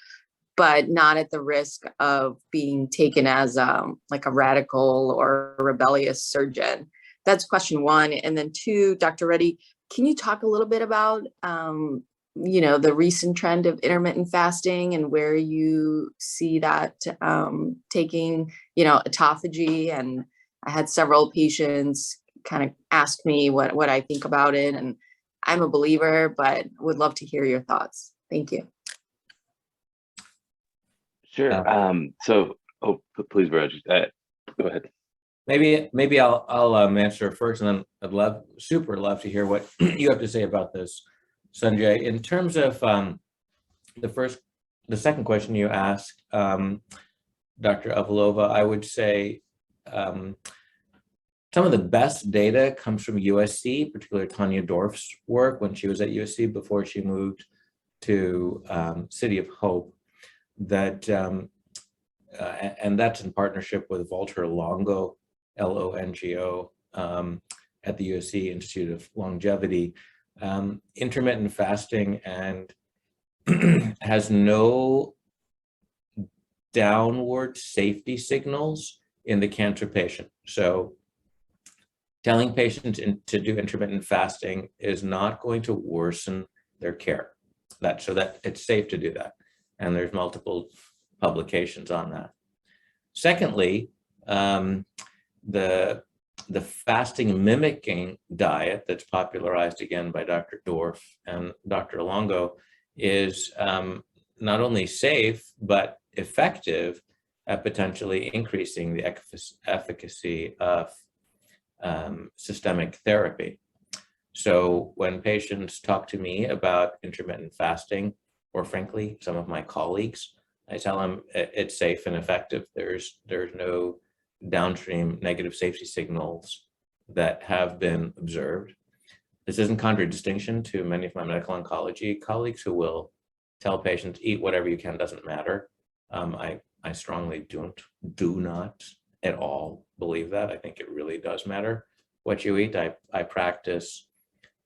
but not at the risk of being taken as a radical or rebellious surgeon? That's question one. And then two, Dr. Reddy, can you talk a little bit about, the recent trend of intermittent fasting and where you see that taking, autophagy? And I had several patients kind of ask me what I think about it, and I'm a believer, but would love to hear your thoughts. Thank you. Sure. So, please, Raj, go ahead. maybe I'll answer first, and then I'd super love to hear what you have to say about this, Sanjay. In terms of the second question you asked, Dr. Avalova, I would say some of the best data comes from USC, particularly Tanya Dorf's work when she was at USC before she moved to City of Hope. That and that's in partnership with Walter Longo, Longo, at the USC Institute of Longevity. Intermittent fasting and has no downward safety signals in the cancer patient. So telling patients to do intermittent fasting is not going to worsen their care. So that it's safe to do that. And there's multiple publications on that. Secondly, the fasting mimicking diet that's popularized again by Dr. Dorf and Dr. Longo is not only safe, but effective at potentially increasing the efficacy of systemic therapy. So when patients talk to me about intermittent fasting, or frankly, some of my colleagues, I tell them it's safe and effective. There's no downstream negative safety signals that have been observed. This is in contradistinction to many of my medical oncology colleagues who will tell patients, eat whatever you can, doesn't matter. I strongly do not at all believe that. I think it really does matter what you eat. I practice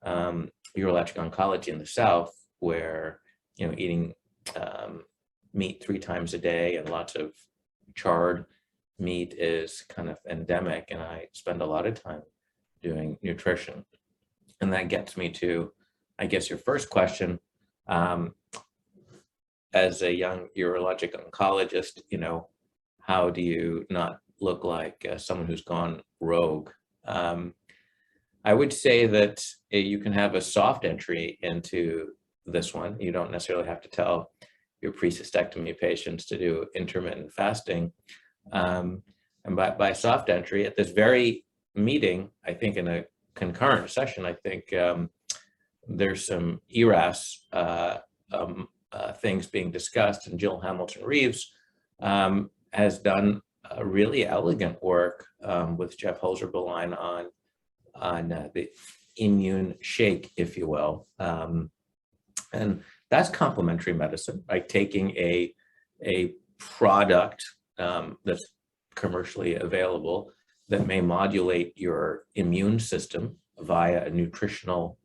urologic oncology in the South, where eating meat 3 times a day and lots of charred meat is kind of endemic, and I spend a lot of time doing nutrition. And that gets me to, I guess, your first question. As a young urologic oncologist, how do you not look like someone who's gone rogue? I would say that you can have a soft entry into this one. You don't necessarily have to tell your pre-cystectomy patients to do intermittent fasting. And by soft entry, at this very meeting, I think in a concurrent session, I think there's some ERAS things being discussed, and Jill Hamilton-Reeves has done a really elegant work with Jeff Holzerbeline on the immune shake, if you will. And that's complementary medicine, right? Taking a product that's commercially available that may modulate your immune system via a nutritional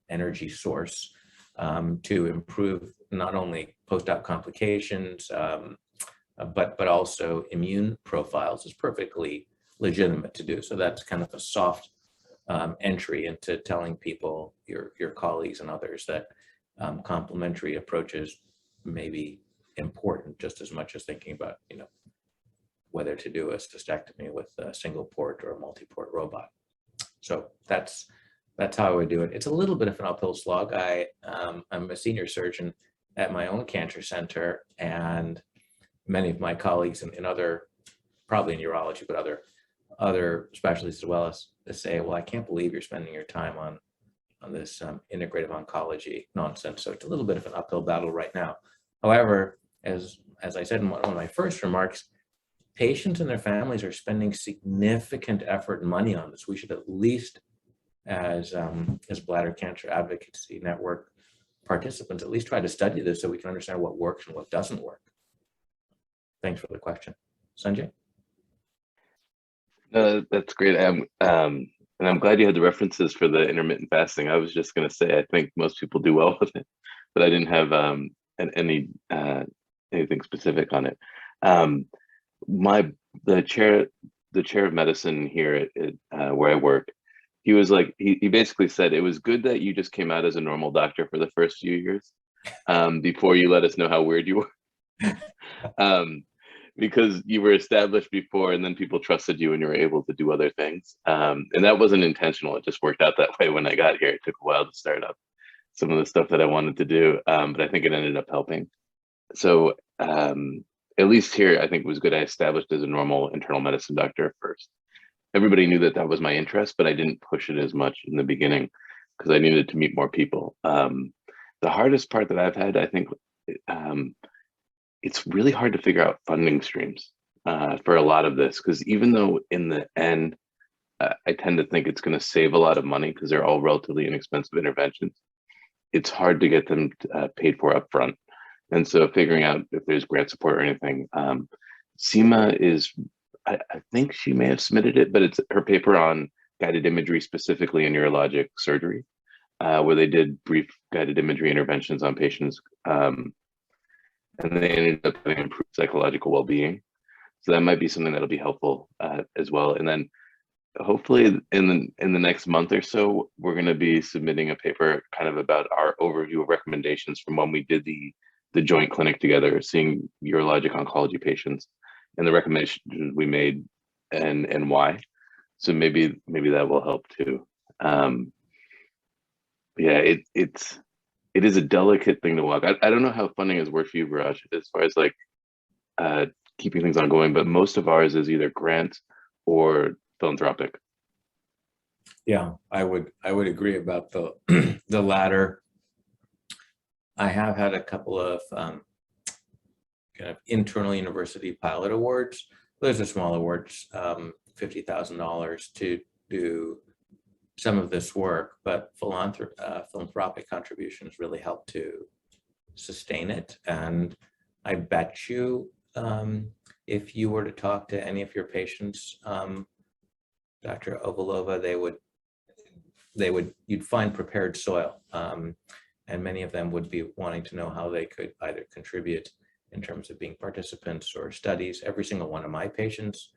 energy source to improve not only post-op complications, but also immune profiles is perfectly legitimate to do. So that's kind of a soft entry into telling people, your colleagues and others, that complementary approaches may be important just as much as thinking about, whether to do a cystectomy with a single port or a multi-port robot. So that's how I would do it. It's a little bit of an uphill slog. I'm a senior surgeon at my own cancer center, and many of my colleagues in other, probably in urology, but other specialties as well, as say, well, I can't believe you're spending your time on this integrative oncology nonsense. So it's a little bit of an uphill battle right now. However, as I said in one of my first remarks, patients and their families are spending significant effort and money on this. We should at least, as Bladder Cancer Advocacy Network participants, at least try to study this so we can understand what works and what doesn't work. Thanks for the question. Sanjay? No, that's great. And I'm glad you had the references for the intermittent fasting. I was just going to say, I think most people do well with it, but I didn't have anything specific on it. The chair of medicine here at where I work, he was like, he basically said, it was good that you just came out as a normal doctor for the first few years before you let us know how weird you were. Because you were established before, and then people trusted you and you were able to do other things. And that wasn't intentional. It just worked out that way when I got here. It took a while to start up some of the stuff that I wanted to do, but I think it ended up helping. So at least here, I think it was good I established as a normal internal medicine doctor first. everybody knew that that was my interest, but I didn't push it as much in the beginning because I needed to meet more people. The hardest part that I've had, I think, it's really hard to figure out funding streams for a lot of this, because even though in the end, I tend to think it's going to save a lot of money because they're all relatively inexpensive interventions, it's hard to get them paid for upfront. And so figuring out if there's grant support or anything, Seema is, I think she may have submitted it, but it's her paper on guided imagery specifically in urologic surgery, where they did brief guided imagery interventions on patients, and they ended up having improved psychological well-being. So that might be something that'll be helpful as well. And then hopefully in the next month or so, we're going to be submitting a paper kind of about our overview of recommendations from when we did the joint clinic together, seeing urologic oncology patients, and the recommendations we made and why. So maybe that will help too. Yeah, it is a delicate thing to walk. I don't know how funding has worked for you, Viraj, as far as like keeping things ongoing, but most of ours is either grant or philanthropic. Yeah, I would agree about the the latter. I have had a couple of kind of internal university pilot awards. Those are small awards, $50,000 to do some of this work, but philanthropic contributions really help to sustain it. And I bet you, if you were to talk to any of your patients, Dr. Ovalova, you'd find prepared soil. And many of them would be wanting to know how they could either contribute in terms of being participants or studies. Every single one of my patients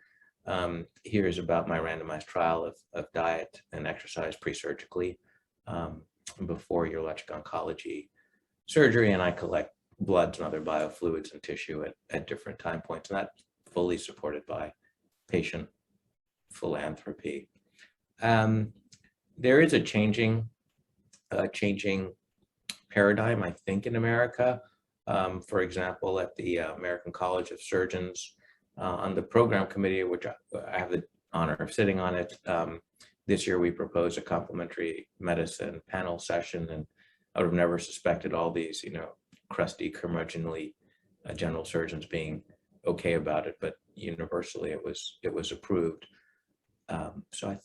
hears about my randomized trial of diet and exercise pre-surgically before urologic oncology surgery, and I collect bloods and other biofluids and tissue at different time points, and that's fully supported by patient philanthropy. There is a changing paradigm, I think, in America. For example, at the American College of Surgeons, on the program committee, which I have the honor of sitting on it, this year we proposed a complementary medicine panel session, and I would have never suspected all these, crusty, curmudgeonly general surgeons being okay about it, but universally it was approved. So I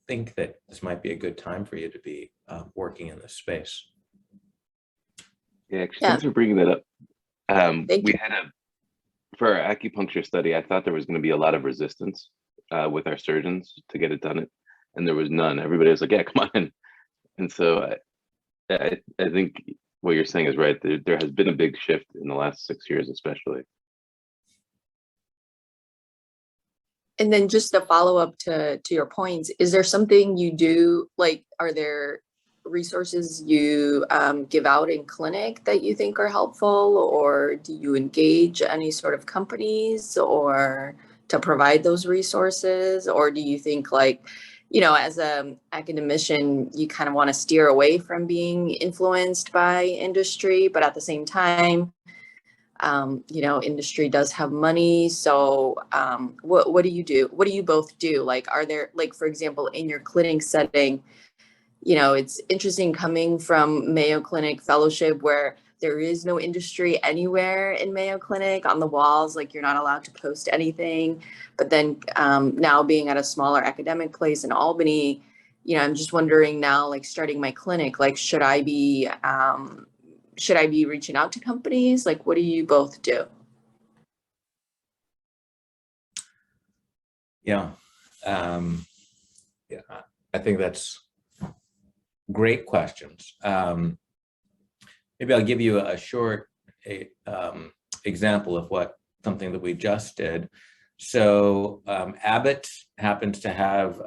think that this might be a good time for you to be working in this space. Yeah, actually, thanks for bringing that up. Thank We you. had for our acupuncture study, I thought there was going to be a lot of resistance with our surgeons to get it done, and there was none. Everybody was like, "Yeah, come on." And so I think what you're saying is right. There has been a big shift in the last 6 years, especially. And then just a follow up to your points, is there something you do, like, are there resources you give out in clinic that you think are helpful, or do you engage any sort of companies or to provide those resources, or do you think, like, as a academician, you kind of want to steer away from being influenced by industry, but at the same time, industry does have money. So what do you do? What do you both do? Like, are there, like, for example, in your clinic setting, it's interesting coming from Mayo Clinic Fellowship, where there is no industry anywhere in Mayo Clinic on the walls, like you're not allowed to post anything. But then now being at a smaller academic place in Albany, I'm just wondering now, like, starting my clinic, like, should I be reaching out to companies? Like, what do you both do? Yeah, yeah, I think that's great questions. Maybe I'll give you a short example of something that we just did. So Abbott happens to have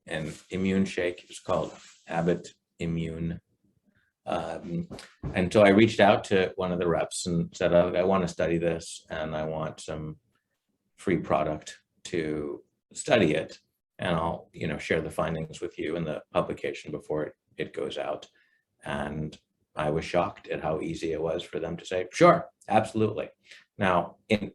an immune shake. It's called Abbott Immune. And so I reached out to one of the reps and said, I want to study this, and I want some free product to study it. And I'll, share the findings with you in the publication before it goes out. And I was shocked at how easy it was for them to say, sure, absolutely. Now, in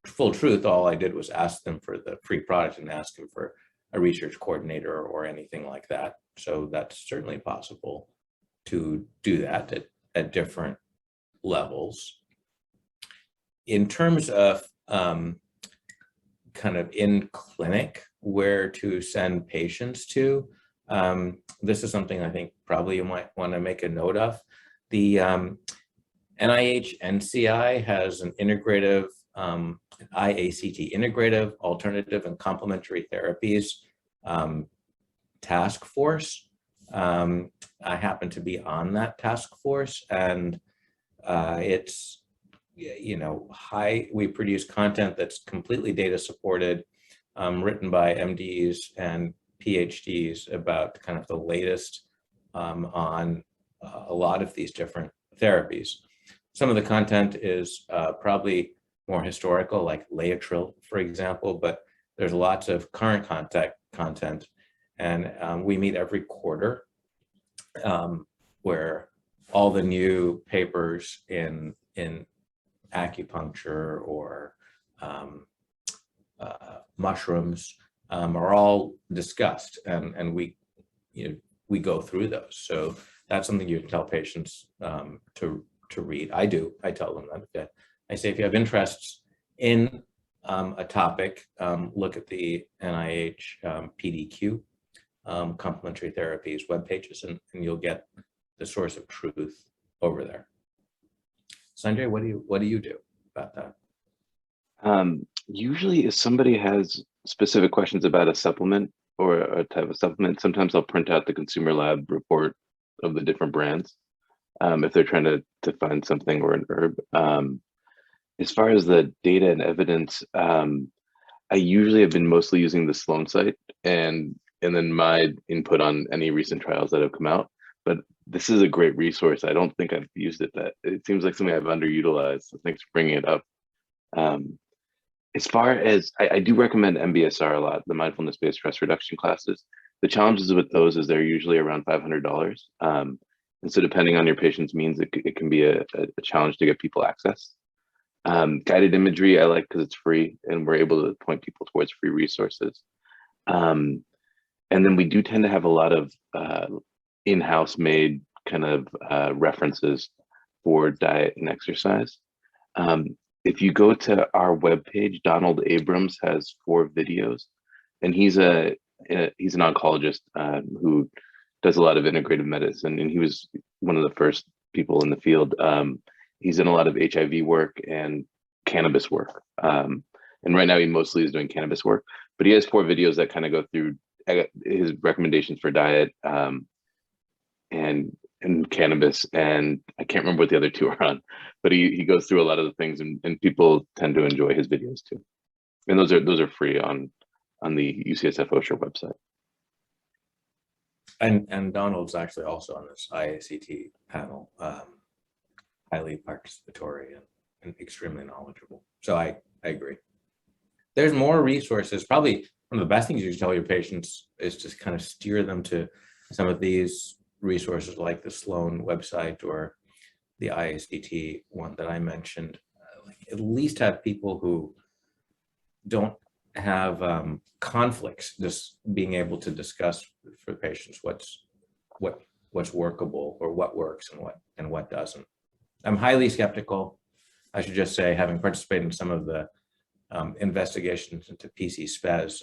full truth, all I did was ask them for the free product and ask them for a research coordinator or anything like that. So that's certainly possible to do that at different levels. In terms of kind of in clinic, where to send patients to, this is something I think probably you might want to make a note of. The NIH NCI has an integrative, IACT, integrative, alternative, and complementary therapies task force. I happen to be on that task force, and it's, you know, we produce content that's completely data supported, written by MDs and PhDs about kind of the latest on a lot of these different therapies. Some of the content is probably more historical, like Laetrile, for example, but there's lots of current content, and we meet every quarter where all the new papers in acupuncture or mushrooms are all discussed, and we go through those. So that's something you tell patients to read. I tell them that. I say, if you have interests in a topic, look at the NIH PDQ, complementary therapies web pages, and you'll get the source of truth over there. Sanjay, what do you do about that? Usually if somebody has specific questions about a supplement or a type of supplement, sometimes I'll print out the consumer lab report of the different brands if they're trying to find something or an herb. As far as the data and evidence, I usually have been mostly using the Sloan site and then my input on any recent trials that have come out. But this is a great resource. I don't think I've used it. That it seems like something I've underutilized. So thanks for bringing it up. As far as I do recommend MBSR a lot, the mindfulness-based stress reduction classes. The challenges with those is they're usually around $500. And so depending on your patient's means, it can be a challenge to get people access. Guided imagery I like because it's free and we're able to point people towards free resources. And then we do tend to have a lot of in-house made kind of references for diet and exercise. If you go to our webpage, Donald Abrams has 4 videos, and he's an oncologist who does a lot of integrative medicine, and he was one of the first people in the field. He's in a lot of HIV work and cannabis work. And right now he mostly is doing cannabis work, but he has 4 videos that kind of go through his recommendations for diet and cannabis, and I can't remember what the other 2 are on, but he goes through a lot of the things, and people tend to enjoy his videos too. And those are free on the UCSF OSHA website. And Donald's actually also on this IACT panel, highly participatory and extremely knowledgeable. So I agree. There's more resources. Probably one of the best things you can tell your patients is just kind of steer them to some of these resources like the Sloan website or the IACT one that I mentioned. Like at least have people who don't have conflicts, just being able to discuss for patients what's workable or what works and what doesn't. I'm highly skeptical, I should just say, having participated in some of the investigations into PC-SPES,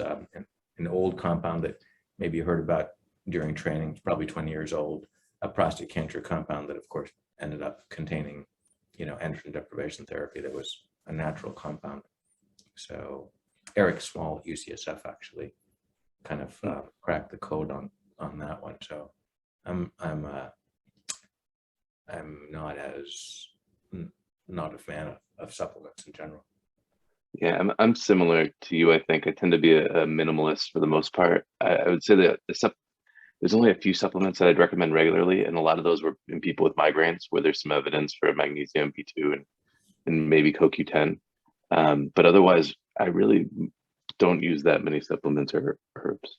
an old compound that maybe you heard about during training. It's probably 20 years old, a prostate cancer compound that of course ended up containing, androgen deprivation therapy that was a natural compound. So Eric Small at UCSF actually kind of cracked the code on that one. So I'm not a fan of supplements in general. Yeah, I'm similar to you. I think I tend to be a minimalist for the most part. I would say that there's only a few supplements that I'd recommend regularly, and a lot of those were in people with migraines, where there's some evidence for magnesium, B2, and maybe CoQ10. But otherwise, I really don't use that many supplements or herbs.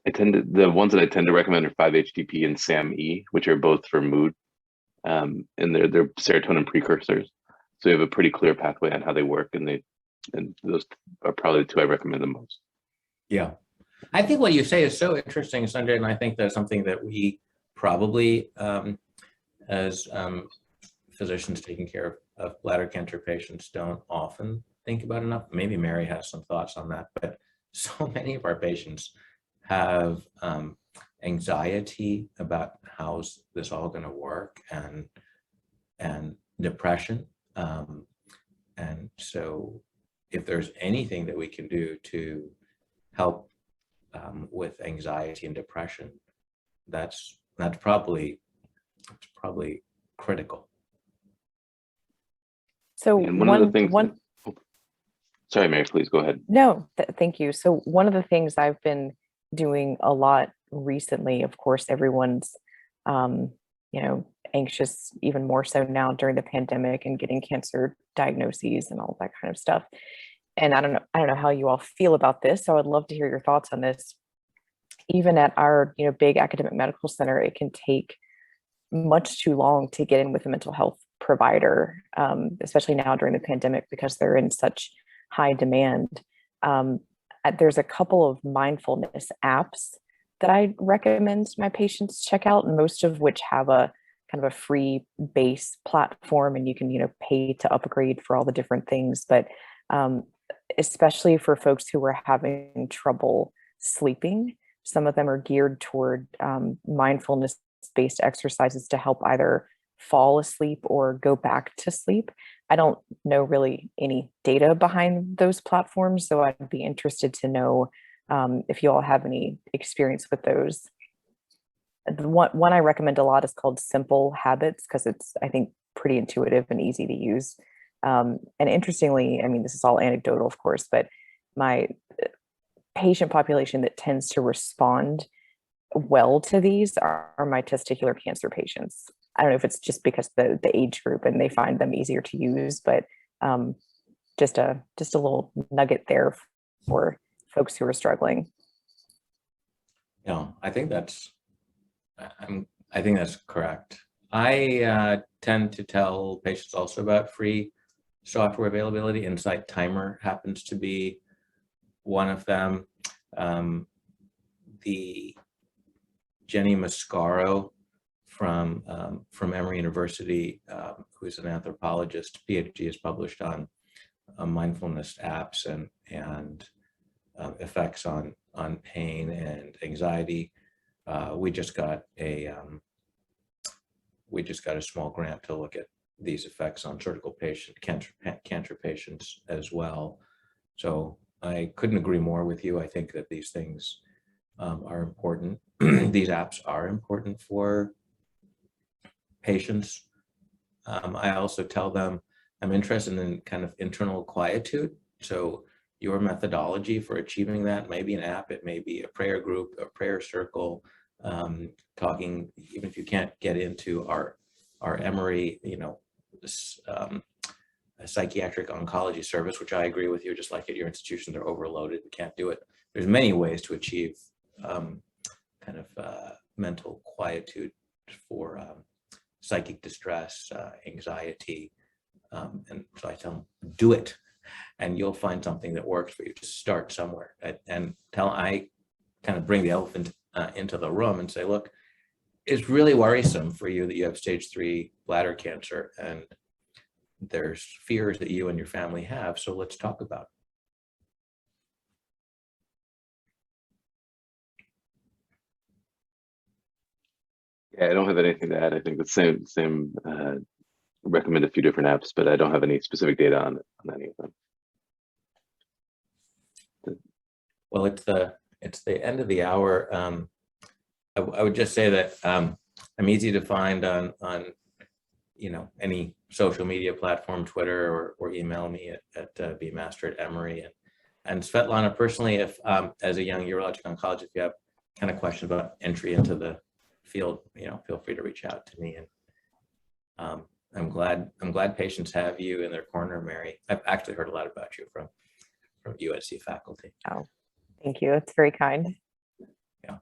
The ones that I tend to recommend are 5-HTP and SAMe, which are both for mood, and they're serotonin precursors. So you have a pretty clear pathway on how they work, and they And those are probably the two I recommend the most. Yeah. I think what you say is so interesting, Sanjay, and I think that's something that we probably, as physicians taking care of bladder cancer patients, don't often think about enough. Maybe Mary has some thoughts on that, but so many of our patients have anxiety about how's this all going to work, and depression. And so if there's anything that we can do to help with anxiety and depression, that's probably critical. So And one of the things. Sorry, Mary, please go ahead. No, thank you. So one of the things I've been doing a lot recently, of course, everyone's, anxious, even more so now during the pandemic and getting cancer diagnoses and all that kind of stuff. And I don't know how you all feel about this. So I'd love to hear your thoughts on this. Even at our, big academic medical center, it can take much too long to get in with a mental health provider, especially now during the pandemic, because they're in such high demand. There's a couple of mindfulness apps that I recommend my patients check out, and most of which have a kind of a free base platform, and you can, pay to upgrade for all the different things. But especially for folks who are having trouble sleeping, some of them are geared toward mindfulness-based exercises to help either fall asleep or go back to sleep. I don't know really any data behind those platforms, so I'd be interested to know if you all have any experience with those. The one I recommend a lot is called Simple Habits, because it's, I think, pretty intuitive and easy to use. And interestingly, I mean, this is all anecdotal, of course, but my patient population that tends to respond well to these are my testicular cancer patients. I don't know if it's just because the age group and they find them easier to use, but just a little nugget there for folks who are struggling. No, I think that's correct. I tend to tell patients also about free software availability. Insight Timer happens to be one of them. The Jenny Mascaro from Emory University, who's an anthropologist, PhD, is published on mindfulness apps and effects on pain and anxiety. We just got a small grant to look at these effects on surgical cancer patients as well. So I couldn't agree more with you. I think that these things are important. These apps are important for patients. I also tell them I'm interested in kind of internal quietude. So your methodology for achieving that may be an app, it may be a prayer group, a prayer circle, talking, even if you can't get into our Emory, a psychiatric oncology service, which I agree with you, just like at your institution, they're overloaded and can't do it. There's many ways to achieve mental quietude for psychic distress, anxiety. And so I tell them, do it, and you'll find something that works for you. Just start somewhere. And I kind of bring the elephant into the room and say, look, it's really worrisome for you that you have stage 3 bladder cancer, and there's fears that you and your family have. So let's talk about it. Yeah, I don't have anything to add. I think the same. Recommend a few different apps, but I don't have any specific data on any of them. Well, it's the end of the hour. I would just say that I'm easy to find on any social media platform, Twitter, or email me at bmaster@Emory. And Svetlana, personally, if as a young urologic oncologist, if you have kind of questions about entry into the field, feel free to reach out to me. And I'm glad patients have you in their corner, Mary. I've actually heard a lot about you from UNC faculty. Oh, thank you. It's very kind. Yeah.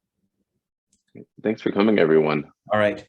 Thanks for coming, everyone. All right.